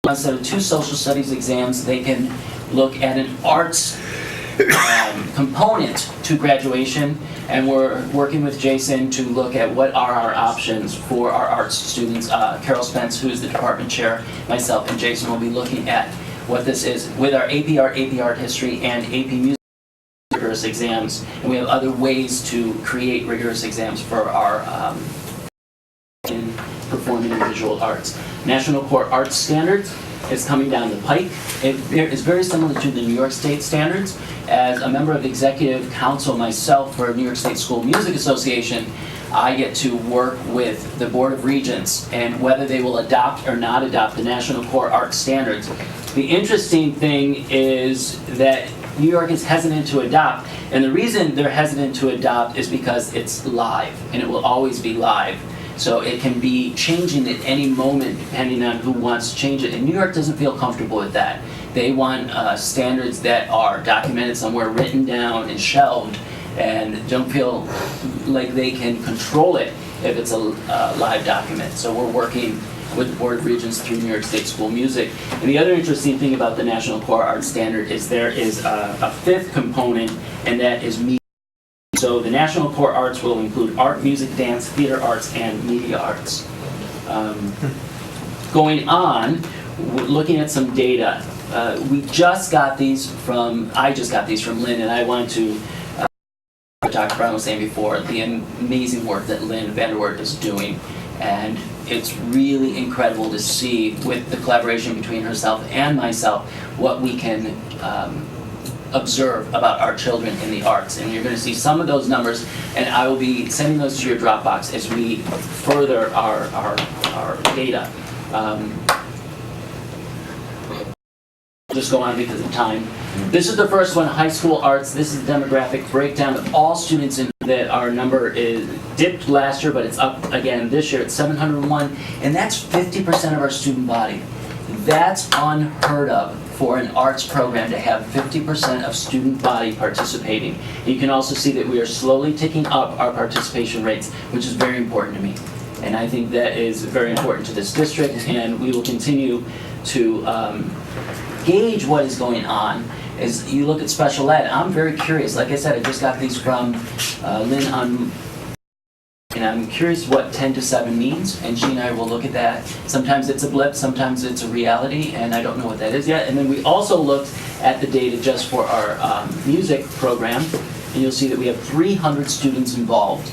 Speaker 4: at, instead of 2 social studies exams, they can look at an arts component to graduation, and we're working with Jason to look at what are our options for our arts students. Carol Spence, who is the department chair, myself, and Jason will be looking at what this is with our AP Art History, and AP Music rigorous exams, and we have other ways to create rigorous exams for our in performing and visual arts. National Core Arts Standards is coming down the pike. It is very similar to the New York State standards. As a member of the Executive Council myself for New York State School Music Association, I get to work with the Board of Regents and whether they will adopt or not adopt the National Core Arts Standards. The interesting thing is that New York is hesitant to adopt, and the reason they're hesitant to adopt is because it's live, and it will always be live. So it can be changing at any moment depending on who wants to change it. And New York doesn't feel comfortable with that. They want standards that are documented somewhere, written down and shelved, and don't feel like they can control it if it's a live document. So we're working with the Board of Regents through New York State School Music. And the other interesting thing about the National Core Arts Standard is there is a 5th component, and that is media. So the National Core Arts will include art, music, dance, theater arts, and media arts. Going on, looking at some data. I just got these from Lynn, and I want to what Dr. Brown was saying before, the amazing work that Lynn Vanderwerf is doing. And it's really incredible to see, with the collaboration between herself and myself, what we can observe about our children in the arts. And you're going to see some of those numbers, and I will be sending those to your Dropbox as we further our data. I'll just go on because of time. This is the first one, high school arts. This is the demographic breakdown of all students in that. Our number is dipped last year, but it's up again this year. It's 701, and that's 50% of our student body. That's unheard of for an arts program to have 50% of student body participating. You can also see that we are slowly ticking up our participation rates, which is very important to me. And I think that is very important to this district, and we will continue to gauge what is going on. As you look at special ed, I'm very curious. Like I said, I just got these from Lynn and I'm curious what 10 to 7 means, and she and I will look at that. Sometimes it's a blip, sometimes it's a reality, and I don't know what that is yet. And then we also looked at the data just for our music program, and you'll see that we have 300 students involved.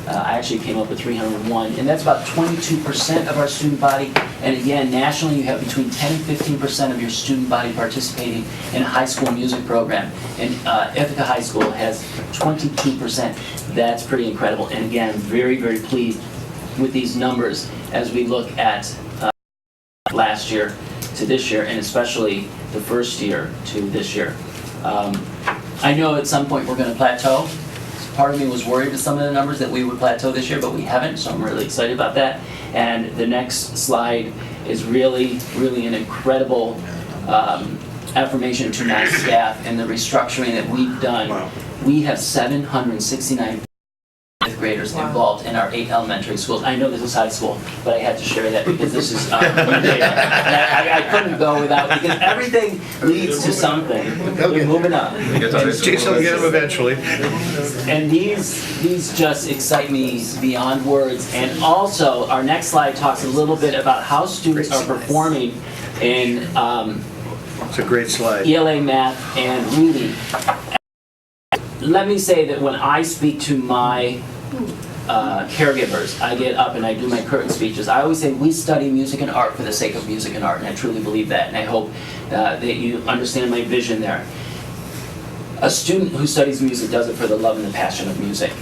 Speaker 4: I actually came up with 301, and that's about 22% of our student body. And again, nationally, you have between 10 and 15% of your student body participating in a high school music program. And Ithaca High School has 22%. That's pretty incredible. And again, very, very pleased with these numbers as we look at last year to this year, and especially the first year to this year. I know at some point we're going to plateau. Part of me was worried with some of the numbers that we would plateau this year, but we haven't, so I'm really excited about that. And the next slide is really, really an incredible affirmation to my staff and the restructuring that we've done. We have 769 fifth graders involved in our 8 elementary schools. I know this is high school, but I had to share that because this is I couldn't go without, because everything leads to something. We're moving up.
Speaker 3: Jason will get them eventually.
Speaker 4: And these just excite me beyond words. And also, our next slide talks a little bit about how students are performing in
Speaker 3: It's a great slide.
Speaker 4: ELA, math, and reading. Let me say that when I speak to my caregivers, I get up and I do my curtain speeches. I always say we study music and art for the sake of music and art, and I truly believe that, and I hope that you understand my vision there. A student who studies music does it for the love and the passion of music.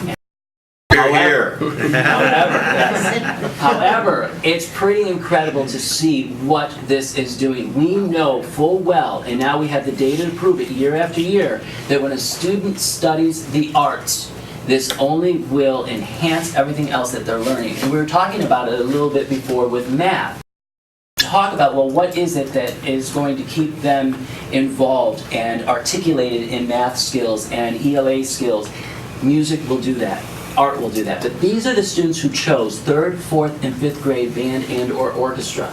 Speaker 4: However, it's pretty incredible to see what this is doing. We know full well, and now we have the data to prove it year after year, that when a student studies the arts, this only will enhance everything else that they're learning. And we were talking about it a little bit before with math. Talk about, well, what is it that is going to keep them involved and articulated in math skills and ELA skills? Music will do that. Art will do that. But these are the students who chose 3rd, 4th, and 5th grade band and or orchestra.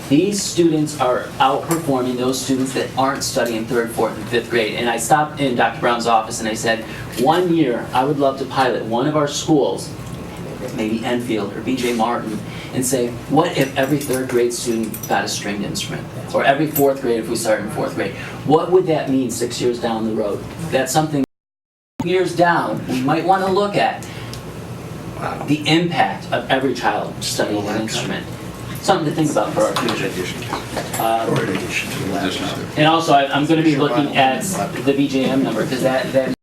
Speaker 4: These students are outperforming those students that aren't studying 3rd, 4th, and 5th grade. And I stopped in Dr. Brown's office and I said, one year I would love to pilot one of our schools, maybe Enfield or BJ Martin, and say, what if every 3rd grade student got a stringed instrument? Or every 4th grade if we started in 4th grade? What would that mean 6 years down the road? That's something years down we might want to look at. The impact of every child studying an instrument. Something to think about for our future. And also, I'm going to be looking at the BJM number, because that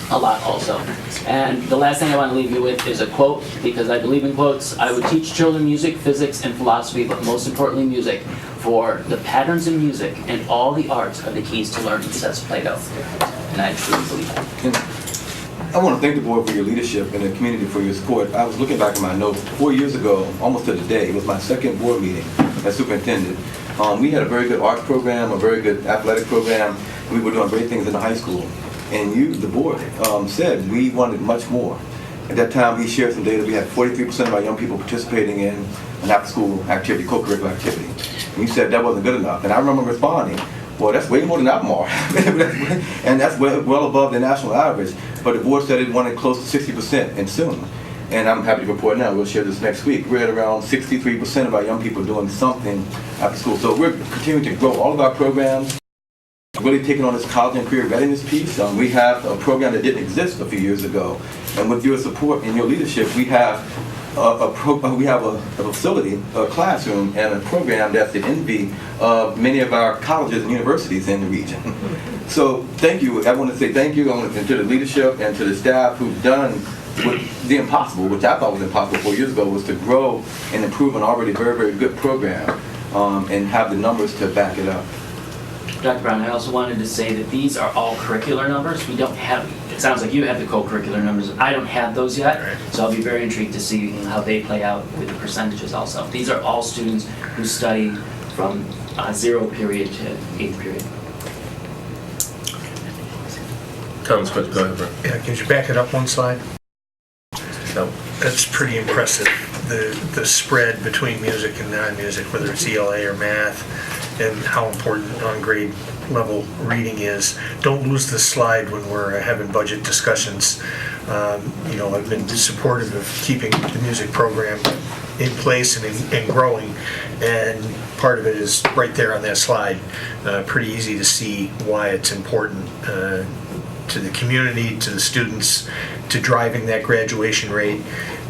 Speaker 4: a lot also. And the last thing I want to leave you with is a quote, because I believe in quotes. I would teach children music, physics, and philosophy, but most importantly music, for the patterns in music and all the arts are the keys to learning, says Plato. And I truly believe that.
Speaker 14: I want to thank the board for your leadership and the community for your support. I was looking back at my notes 4 years ago, almost to the day. It was my 2nd board meeting as superintendent. We had a very good art program, a very good athletic program. We were doing great things in the high school. And you, the board, said we wanted much more. At that time, we shared some data. We had 43% of our young people participating in an after-school activity, co-curricular activity. And you said that wasn't good enough. And I remember responding, well, that's way more than Albemarle. And that's well above the national average. But the board said it wanted close to 60% and soon. And I'm happy to report now, we'll share this next week, we're at around 63% of our young people doing something after school. So we're continuing to grow all of our programs, really taking on this college and career readiness piece. We have a program that didn't exist a few years ago. And with your support and your leadership, we have a facility, a classroom, and a program that's the envy of many of our colleges and universities in the region. So thank you. I want to say thank you to the leadership and to the staff who've done the impossible, which I thought was impossible 4 years ago, was to grow and improve an already very, very good program and have the numbers to back it up.
Speaker 4: Dr. Brown, I also wanted to say that these are all curricular numbers. We don't have, it sounds like you have the co-curricular numbers. I don't have those yet, so I'll be very intrigued to see how they play out with the percentages also. These are all students who study from 0 period to 8th period.
Speaker 1: Comments, questions? Go ahead, Brent.
Speaker 13: Yeah, could you back it up one slide?
Speaker 1: No.
Speaker 13: That's pretty impressive. The spread between music and non-music, whether it's ELA or math, and how important on grade level reading is. Don't lose this slide when we're having budget discussions. I've been supportive of keeping the music program in place and growing, and part of it is right there on that slide. Pretty easy to see why it's important to the community, to the students, to driving that graduation rate.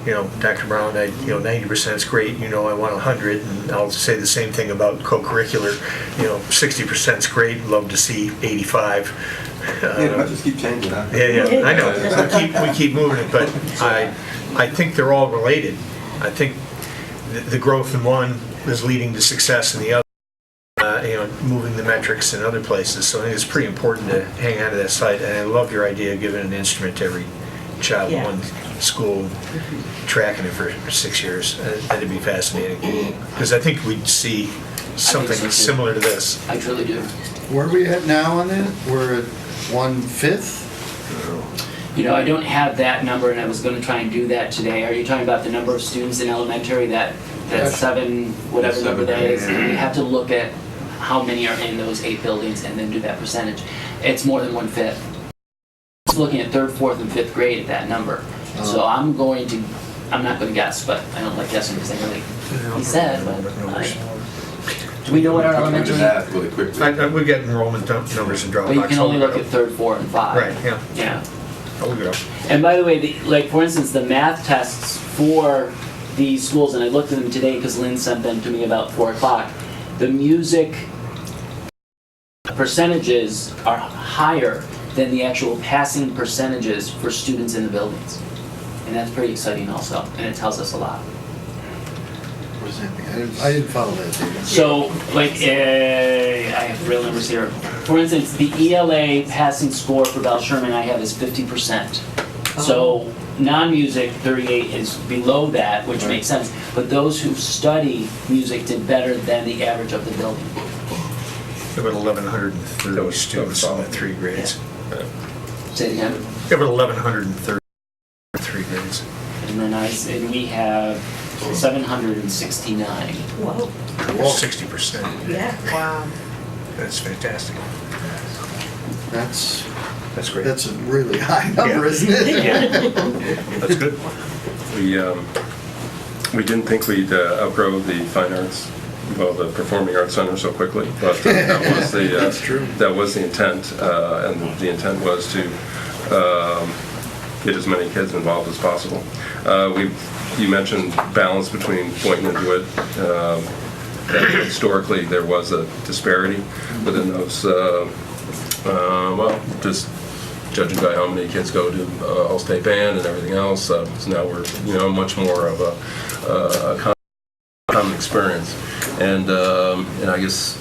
Speaker 13: Dr. Brown, 90% is great. I want 100, and I'll say the same thing about co-curricular. 60% is great. Love to see 85.
Speaker 14: I just keep changing that.
Speaker 13: Yeah, I know. We keep moving it, but I think they're all related. I think the growth in one is leading to success in the other. Moving the metrics in other places. So I think it's pretty important to hang on to that slide. And I love your idea of giving an instrument to every child in one school, tracking it for 6 years. That'd be fascinating. Because I think we'd see something
Speaker 4: so, too.
Speaker 13: similar to this.
Speaker 4: I truly do.
Speaker 12: Where are we at now on that? We're at 1/5?
Speaker 4: You know, I don't have that number, and I was gonna try and do that today. Are you talking about the number of students in elementary, that
Speaker 12: Yes.
Speaker 4: 7, whatever number that is?
Speaker 12: Yeah.
Speaker 4: We have to look at how many are in those 8 buildings and then do that percentage. It's more than 1/5. Just looking at 3rd, 4th, and 5th grade at that number. So I'm not gonna guess, but I don't like guessing because I really, he said, but do we know what our elementary?
Speaker 14: Really quickly.
Speaker 13: We get enrollment numbers and Dropbox.
Speaker 4: But you can only look at 3rd, 4th, and 5.
Speaker 13: Right, yeah.
Speaker 4: Yeah.
Speaker 13: I'll look it up.
Speaker 4: And by the way, like for instance, the math tests for these schools, and I looked at them today because Lynn sent them to me about 4 o'clock. The music percentages are higher than the actual passing percentages for students in the buildings. And that's pretty exciting also, and it tells us a lot.
Speaker 12: What does that mean? I didn't follow that, David.
Speaker 4: So, like, I have real numbers here. For instance, the ELA passing score for Val Sherman I have is 50%. So, non-music, 38 is below that, which makes sense. But those who study music did better than the average of the building.
Speaker 13: About 1,130 students in the 3 grades.
Speaker 4: Say it again.
Speaker 13: About 1,130 3 grades.
Speaker 4: And then we have 769.
Speaker 9: Whoa.
Speaker 13: 60%.
Speaker 9: Yeah.
Speaker 7: Wow.
Speaker 13: That's fantastic.
Speaker 12: That's
Speaker 13: great.
Speaker 12: That's a really high number, isn't it?
Speaker 4: Yeah.
Speaker 13: That's good.
Speaker 1: We didn't think we'd outgrow the fine arts, well, the Performing Arts Center so quickly, but
Speaker 12: That's true.
Speaker 1: That was the intent, and the intent was to get as many kids involved as possible. You mentioned balance between Boynton and DeWitt. That historically, there was a disparity within those. Well, just judging by how many kids go to All-State Band and everything else, so now we're much more of a common experience. And I guess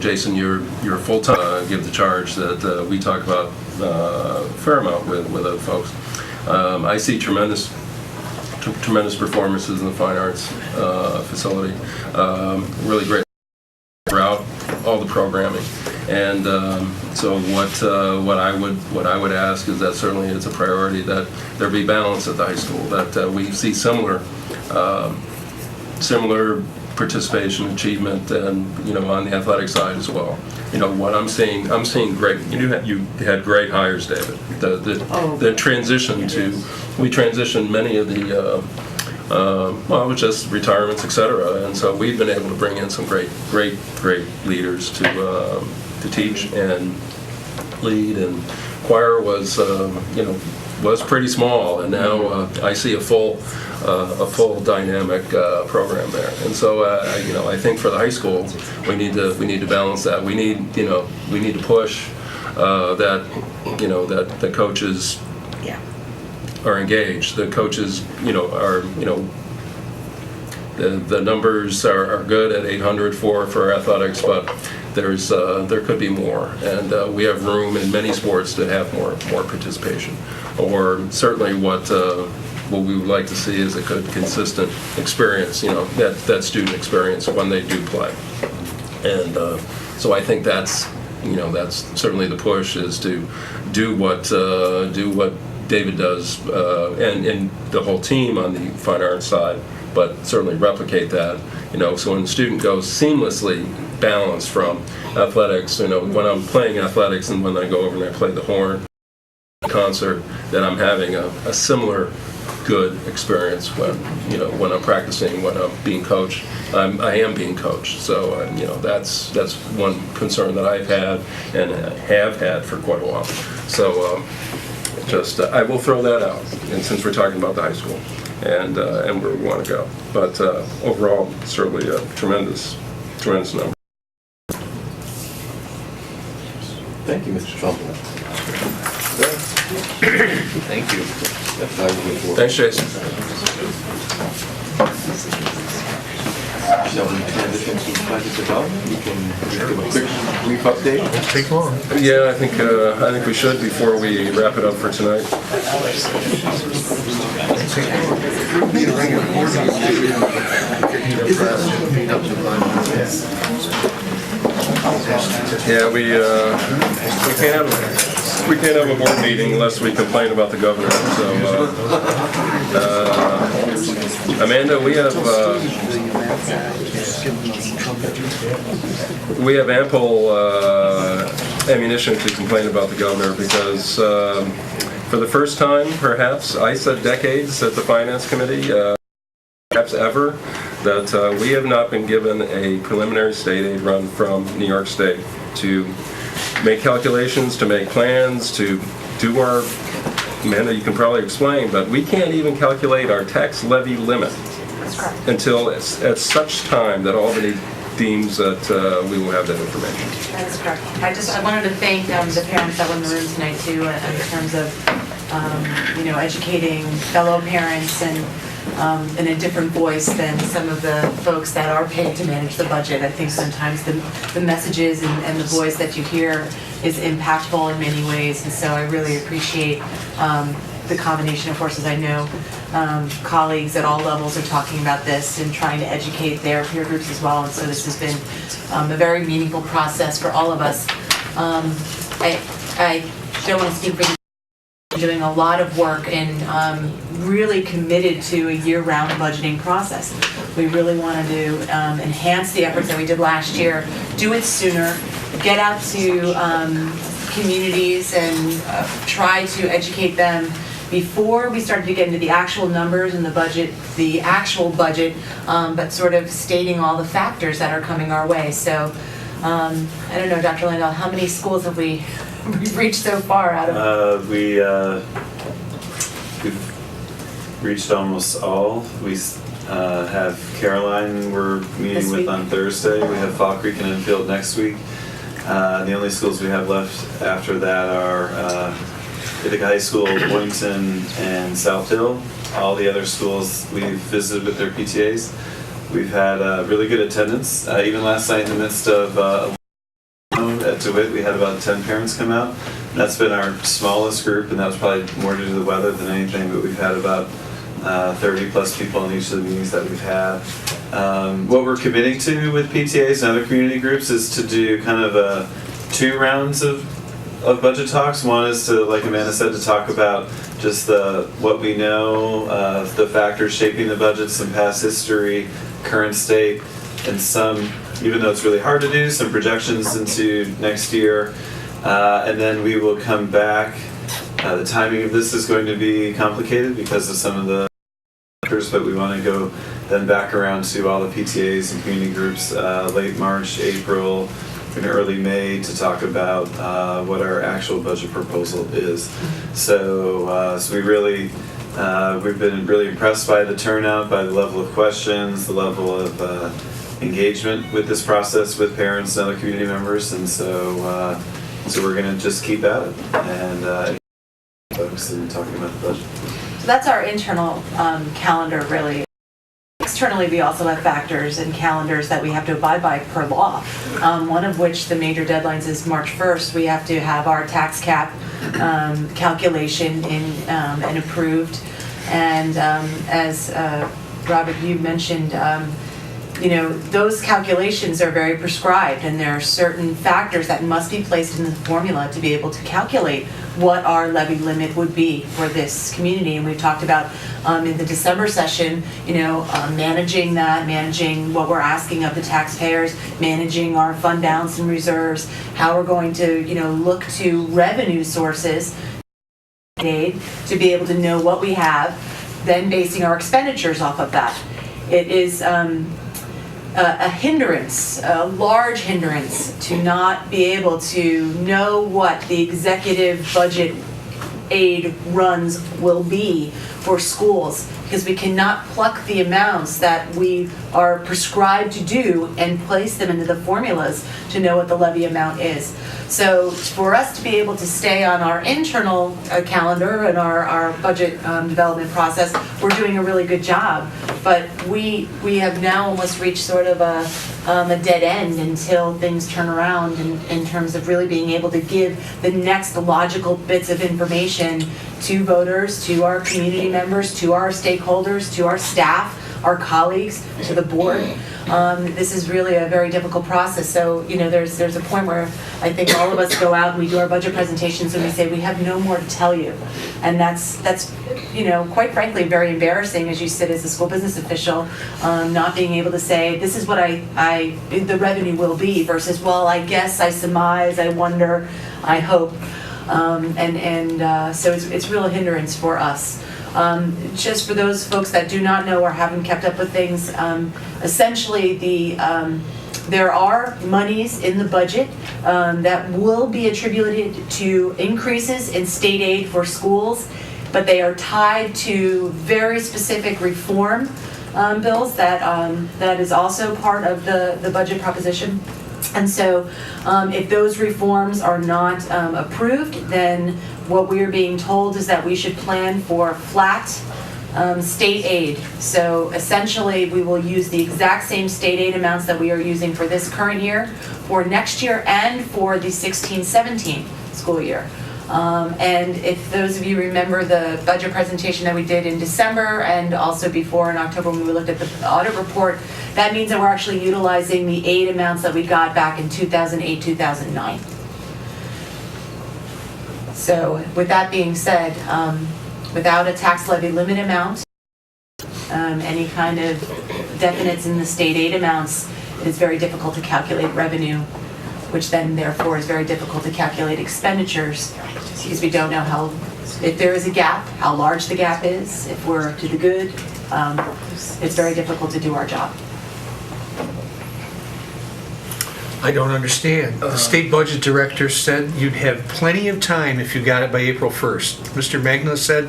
Speaker 1: Jason, you're full time. Give the charge that we talk about a fair amount with other folks. I see tremendous performances in the fine arts facility. Really great throughout all the programming. And so what I would ask is that certainly it's a priority that there be balance at the high school, that we see similar participation, achievement, and on the athletic side as well. What I'm seeing great. You had great hires, David. The transition we transitioned many of the well, it was just retirements, etc. And so we've been able to bring in some great leaders to teach and lead. And choir was pretty small, and now I see a full dynamic program there. And so I think for the high school we need to balance that. We need to push that the coaches are engaged. The coaches are the numbers are good at 800 for athletics, but there could be more, and we have room in many sports to have more participation. Or certainly what we would like to see is a good consistent experience, that student experience when they do play. And so I think that's certainly the push, is to do what David does and the whole team on the fine arts side, but certainly replicate that. So when the student goes seamlessly balanced from athletics, when I'm playing athletics and when I go over and I play the horn concert, that I'm having a similar good experience when I'm practicing, when I'm being coached. I am being coached, so that's one concern that I've had and have had for quite a while. So I will throw that out, and since we're talking about the high school and where we want to go, but overall, certainly a tremendous number.
Speaker 14: Thank you, Mr. Trumbull.
Speaker 1: Thank you. Thanks, Jason.
Speaker 14: Shall we transition to budget development? We can just give a quick brief update.
Speaker 13: Won't take long.
Speaker 1: Yeah, I think we should before we wrap it up for tonight. Yeah, we can't have a board meeting unless we complain about the governor. So, Amanda, we have ample ammunition to complain about the governor because for the first time, perhaps, I said decades at the Finance Committee, perhaps ever, that we have not been given a preliminary state aid run from New York State to make calculations, to make plans, to do our, Amanda, you can probably explain, but we can't even calculate our tax levy limit until at such time that Albany deems that we will have that information.
Speaker 5: That's correct. I wanted to thank the parents that were in the room tonight too, in terms of educating fellow parents and in a different voice than some of the folks that are paid to manage the budget. I think sometimes the messages and the voice that you hear is impactful in many ways, and so I really appreciate the combination of forces. I know colleagues at all levels are talking about this and trying to educate their peer groups as well, and so this has been a very meaningful process for all of us. I don't want to speak for doing a lot of work and really committed to a year-round budgeting process. We really wanted to enhance the efforts that we did last year, do it sooner, get out to communities and try to educate them before we started to get into the actual numbers and the budget, but sort of stating all the factors that are coming our way. So I don't know, Dr. Landau, how many schools have we've reached so far out of?
Speaker 6: We've reached almost all. We have Caroline we're meeting with on Thursday. We have Fall Creek and Enfield next week. The only schools we have left after that are Ithaca High School, Boynton, and South Hill. All the other schools we've visited with their PTAs. We've had really good attendance. Even last night in the midst of at DeWitt, we had about 10 parents come out. And that's been our smallest group, and that was probably more due to the weather than anything, but we've had about 30 plus people in each of the meetings that we've had. What we're committing to with PTAs and other community groups is to do kind of 2 rounds of budget talks. One is to, like Amanda said, to talk about just what we know, the factors shaping the budget, some past history, current state, and some, even though it's really hard to do, some projections into next year. And then we will come back. The timing of this is going to be complicated because of some of the factors, but we want to go then back around to all the PTAs and community groups late March, April, and early May to talk about what our actual budget proposal is. So we really, we've been really impressed by the turnout, by the level of questions, the level of engagement with this process with parents and other community members, and so we're going to just keep at it and folks and talking about the budget.
Speaker 5: So that's our internal calendar, really. Externally, we also have factors and calendars that we have to abide by per law. One of which, the major deadlines, is March 1st. We have to have our tax cap calculation in and approved. And as Robert, you mentioned, those calculations are very prescribed, and there are certain factors that must be placed in the formula to be able to calculate what our levy limit would be for this community. And we've talked about in the December session, managing that, managing what we're asking of the taxpayers, managing our fund balance and reserves, how we're going to, look to revenue sources aid to be able to know what we have, then basing our expenditures off of that. It is a hindrance, a large hindrance, to not be able to know what the executive budget aid runs will be for schools, because we cannot pluck the amounts that we are prescribed to do and place them into the formulas to know what the levy amount is. So for us to be able to stay on our internal calendar and our budget development process, we're doing a really good job. But we have now almost reached sort of a dead end until things turn around in terms of really being able to give the next logical bits of information to voters, to our community members, to our stakeholders, to our staff, our colleagues, to the board. This is really a very difficult process. So, there's a point where I think all of us go out and we do our budget presentations and we say, we have no more to tell you. And that's quite frankly, very embarrassing as you sit as a school business official, not being able to say, this is what the revenue will be versus, well, I guess, I surmise, I wonder, I hope. So it's real hindrance for us. Just for those folks that do not know or haven't kept up with things, essentially there are monies in the budget that will be attributed to increases in state aid for schools, but they are tied to very specific reform bills that is also part of the budget proposition. And so if those reforms are not approved, then what we are being told is that we should plan for flat state aid. So essentially, we will use the exact same state aid amounts that we are using for this current year, for next year, and for the 16-17 school year. And if those of you remember the budget presentation that we did in December and also before in October when we looked at the audit report, that means that we're actually utilizing the aid amounts that we got back in 2008, 2009. So with that being said, without a tax levy limit amount, any kind of definites in the state aid amounts, it is very difficult to calculate revenue, which then therefore is very difficult to calculate expenditures because we don't know if there is a gap, how large the gap is, if we're to the good. It's very difficult to do our job.
Speaker 13: I don't understand. The state budget director said you'd have plenty of time if you got it by April 1st. Mr. Magna said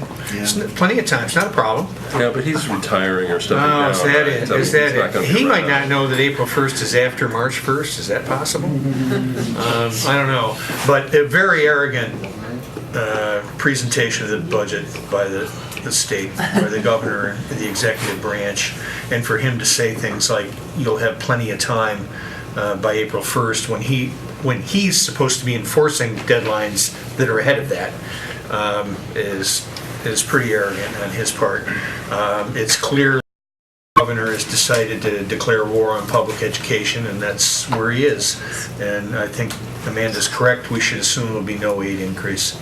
Speaker 13: plenty of time, it's not a problem.
Speaker 1: Yeah, but he's retiring or stepping down.
Speaker 13: Oh, is that
Speaker 1: right?
Speaker 13: it?
Speaker 1: So
Speaker 13: Is that
Speaker 1: he's not
Speaker 13: it?
Speaker 1: gonna be
Speaker 13: He might
Speaker 1: around.
Speaker 13: not know that April 1st is after March 1st. Is that possible? I don't know. But a very arrogant presentation of the budget by the state, by the governor and the executive branch. And for him to say things like, you'll have plenty of time by April 1st when he's supposed to be enforcing deadlines that are ahead of that is pretty arrogant on his part. It's clear the governor has decided to declare war on public education, and that's where he is. And I think Amanda's correct. We should assume there'll be no aid increase.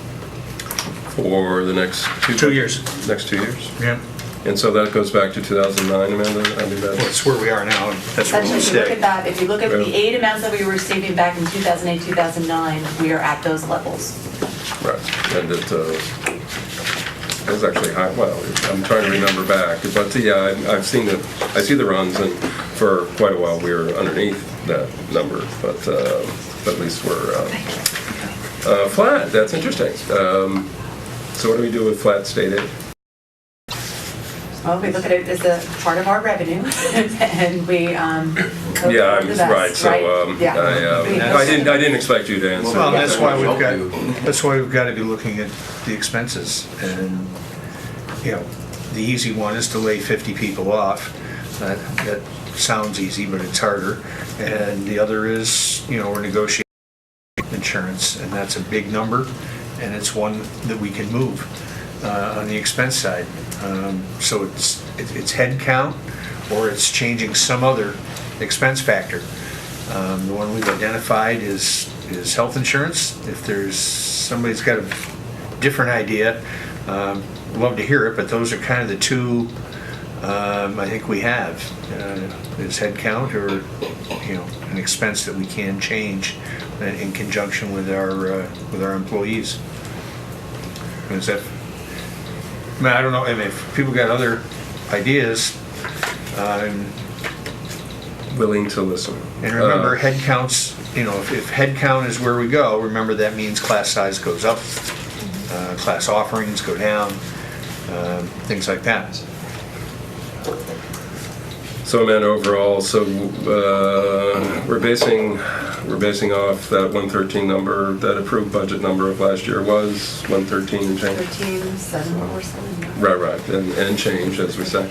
Speaker 1: For the next
Speaker 13: 2 years.
Speaker 1: Next 2 years?
Speaker 13: Yeah.
Speaker 1: And so that goes back to 2009, Amanda? I mean,
Speaker 13: that's where we are now, and that's where we'll
Speaker 5: Essentially, if you look
Speaker 13: stay.
Speaker 5: at the aid amounts that we were receiving back in 2008, 2009, we are at those levels.
Speaker 1: Right, and it was actually high, well, I'm trying to remember back, but yeah, I see the runs, and for quite a while we were underneath that number, but at least we're flat. That's interesting. So what do we do with flat state aid?
Speaker 5: Well, we look at it as a part of our revenue, and we hope for
Speaker 1: Yeah,
Speaker 5: the best,
Speaker 1: right. So
Speaker 5: Yeah.
Speaker 1: I didn't expect you to answer.
Speaker 13: Well, that's why we've got to be looking at the expenses, and the easy one is to lay 50 people off. That sounds easy, but it's harder. And the other is, we're negotiating insurance, and that's a big number, and it's one that we can move on the expense side. So it's head count, or it's changing some other expense factor. The one we've identified is health insurance. If there's somebody's got a different idea, love to hear it. But those are kind of the two I think we have is head count, or an expense that we can change in conjunction with our employees. Is that? I don't know. I mean, if people got other ideas, I'm
Speaker 1: willing to listen.
Speaker 13: And remember, head counts. If head count is where we go, remember that means class size goes up, class offerings go down, things like that.
Speaker 1: So, man, overall, so we're basing off that 113 number, that approved budget number of last year was 113 and change.
Speaker 5: 13,747.
Speaker 1: Right, and change, as we say.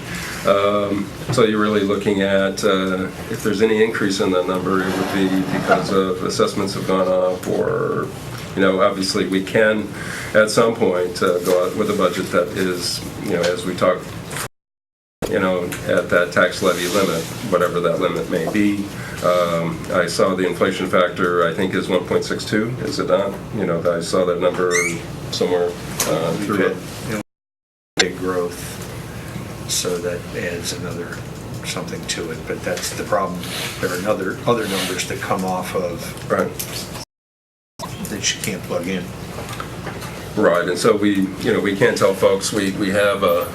Speaker 1: So you're really looking at, if there's any increase in that number, it would be because of assessments have gone up, or, obviously we can, at some point, go out with a budget that is, as we talk, at that tax levy limit, whatever that limit may be. I saw the inflation factor, I think, is 1.62, is it not? I saw that number somewhere through
Speaker 3: big growth, so that adds another something to it, but that's the problem. There are other numbers that come off of that you can't plug in.
Speaker 1: Right, and so we can't tell folks we have a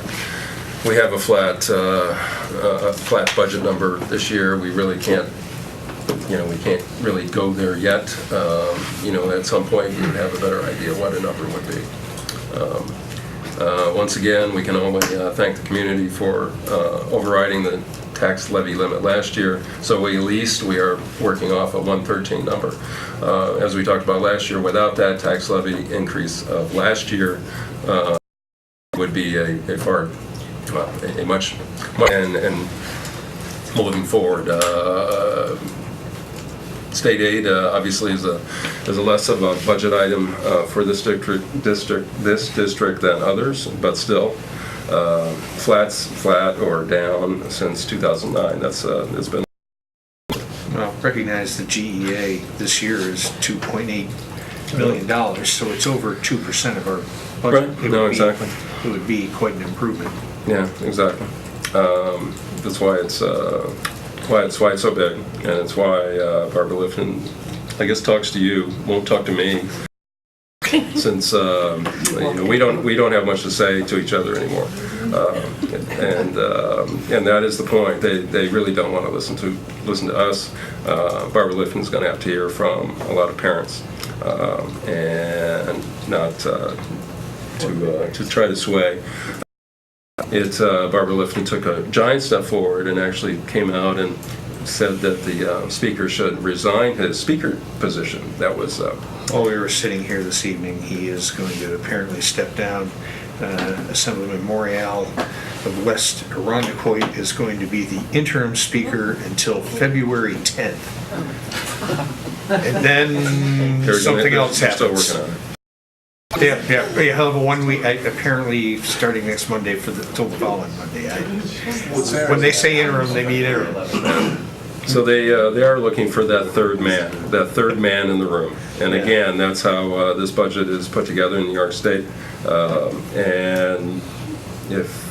Speaker 1: flat budget number this year. We really can't. We can't really go there yet. At some point we would have a better idea what a number would be. Once again, we can only thank the community for overriding the tax levy limit last year. So at least we are working off a 113 number. As we talked about last year, without that tax levy increase of last year, would be a much and moving forward. State aid obviously is a less of a budget item for this district than others, but still flat or down since 2009. That's it's been.
Speaker 3: Well, recognize the GEA this year is $2.8 million, so it's over 2% of our budget.
Speaker 1: Right. Exactly.
Speaker 3: It would be quite an improvement.
Speaker 1: Yeah, exactly. That's why it's so big, and it's why Barbara Lifton, I guess, talks to you, won't talk to me, since we don't have much to say to each other anymore, and that is the point. They really don't want to listen to us. Barbara Lifton's going to have to hear from a lot of parents, and not to try to sway. Barbara Lifton took a giant step forward and actually came out and said that the speaker should resign his speaker position. That was.
Speaker 3: While we were sitting here this evening, he is going to apparently step down. Assemblyman Morial of West Irondequoit is going to be the interim speaker until February 10th. And then something else happens.
Speaker 1: Still working on it.
Speaker 3: Yeah, he'll have a 1 week, apparently starting next Monday till the following Monday. When they say interim, they mean interim.
Speaker 1: So they are looking for that third man in the room. And again, that's how this budget is put together in New York State. And if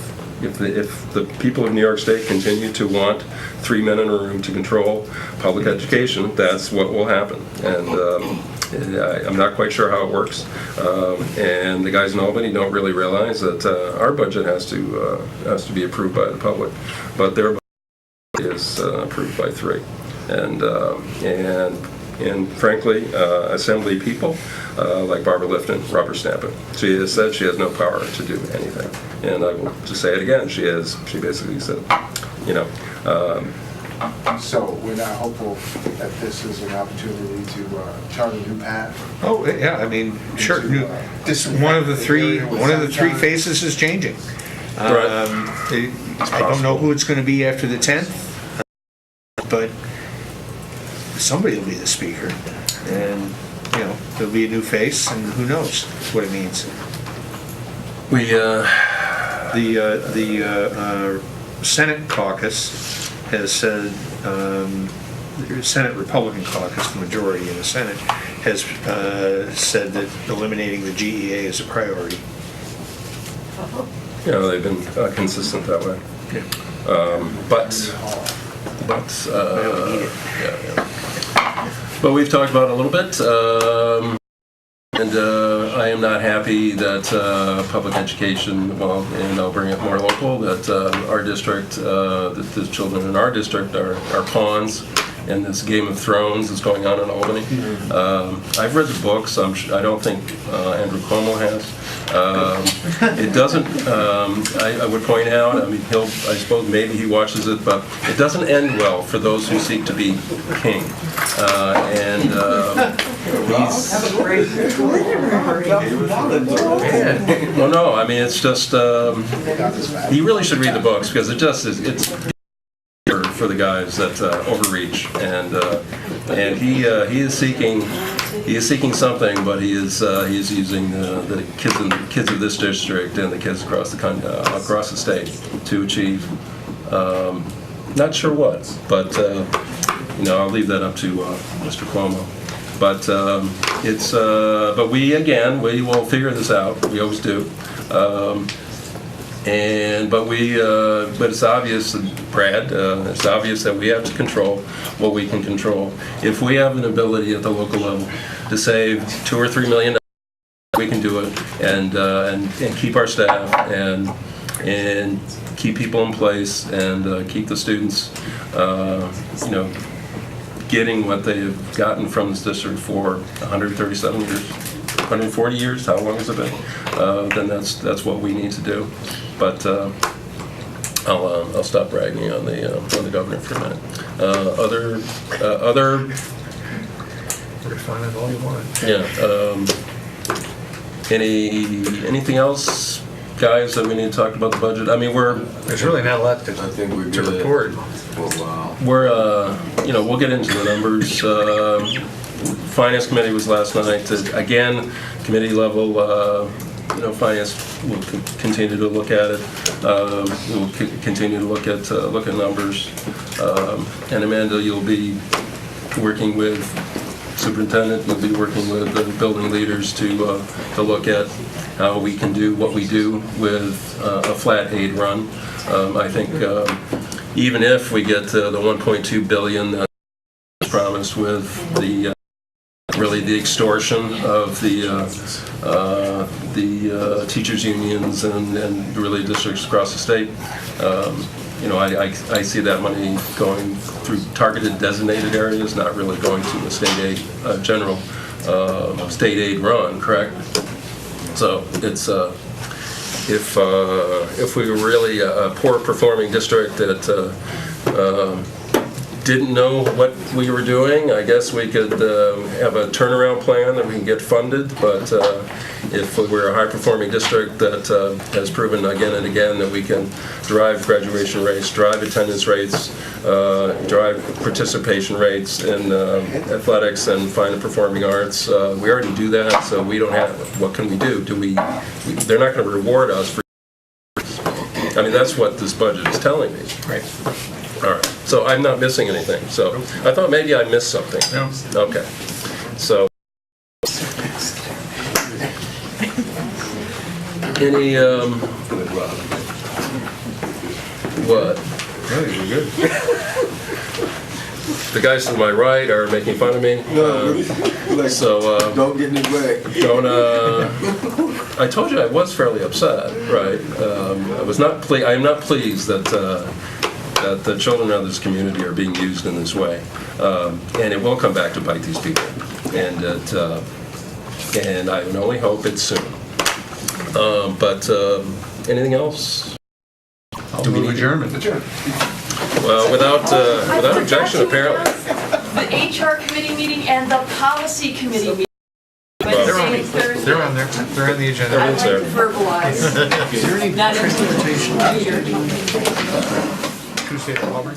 Speaker 1: the people of New York State continue to want 3 men in a room to control public education, that's what will happen. And I'm not quite sure how it works. And the guys in Albany don't really realize that our budget has to be approved by the public, but their budget is approved by 3. And frankly, Assembly people like Barbara Lifton rubber stamp it. She has said she has no power to do anything. And I will just say it again. She basically said,
Speaker 10: So we're not hopeful that this is an opportunity to chart a new path.
Speaker 3: Oh yeah, I mean, sure. This one of the three faces is changing. I don't know who it's going to be after the 10th, but somebody will be the speaker, and there'll be a new face, and who knows what it means. The Senate caucus has said, the Senate Republican caucus, the majority in the Senate, has said that eliminating the GEA is a priority.
Speaker 1: They've been consistent that way.
Speaker 3: Yeah.
Speaker 1: But we've talked about it a little bit, and I am not happy that public education, and I'll bring it more local, that our district, that the children in our district are pawns and this Game of Thrones that's going on in Albany. I've read the books. I don't think Andrew Cuomo has. It doesn't. I would point out. I mean, I suppose maybe he watches it, but it doesn't end well for those who seek to be king. Well, no. I mean, it's just. He really should read the books because it's for the guys that overreach, and he is seeking something, but he is using the kids of this district and the kids across the state to achieve not sure what, but I'll leave that up to Mr. Cuomo. But but we will figure this out. We always do. But it's obvious, Brad, it's obvious that we have to control what we can control. If we have an ability at the local level to save $2 or $3 million, we can do it, and keep our staff and keep people in place and keep the students, getting what they've gotten from this district for 137 years. 140 years, how long has it been? Then that's what we need to do. But I'll stop bragging on the governor for a minute. Other.
Speaker 13: Refine it all you want.
Speaker 1: Yeah. Anything else, guys, that we need to talk about the budget? I mean,
Speaker 13: there's really not a lot to report.
Speaker 1: We'll get into the numbers. Finance committee was last night. Again, committee level, finance will continue to look at it. We'll continue to look at numbers. And Amanda, you'll be working with superintendent. You'll be working with the building leaders to look at how we can do what we do with a flat aid run. I think even if we get the 1.2 billion that's promised with the extortion of the teachers unions and really districts across the state. I see that money going through targeted designated areas, not really going to the state aid, general state aid run, correct? So it's if we were really a poor performing district that didn't know what we were doing, I guess we could have a turnaround plan that we can get funded. But if we're a high-performing district that has proven again and again that we can drive graduation rates, drive attendance rates, drive participation rates in athletics and fine and performing arts, we already do that. So we don't have. What can we do? They're not going to reward us for. I mean, that's what this budget is telling me.
Speaker 13: Right.
Speaker 1: All right. So I'm not missing anything. So I thought maybe I missed something.
Speaker 13: No.
Speaker 1: Okay. So any what?
Speaker 13: No, you're good.
Speaker 1: The guys to my right are making fun of me. So
Speaker 14: don't get in his way.
Speaker 1: Don't. I told you I was fairly upset, right? I was not. I am not pleased that the children of this community are being used in this way, and it will come back to bite these people. And I can only hope it's soon. But anything else?
Speaker 13: Do we need adjournment?
Speaker 1: Well, without objection, apparently.
Speaker 8: The HR committee meeting and the policy committee meeting.
Speaker 13: They're on there. They're on the agenda.
Speaker 8: I like to verbalize.
Speaker 12: Is there any
Speaker 8: Not
Speaker 12: transportation?
Speaker 8: into-
Speaker 13: Tuesday at Auburn?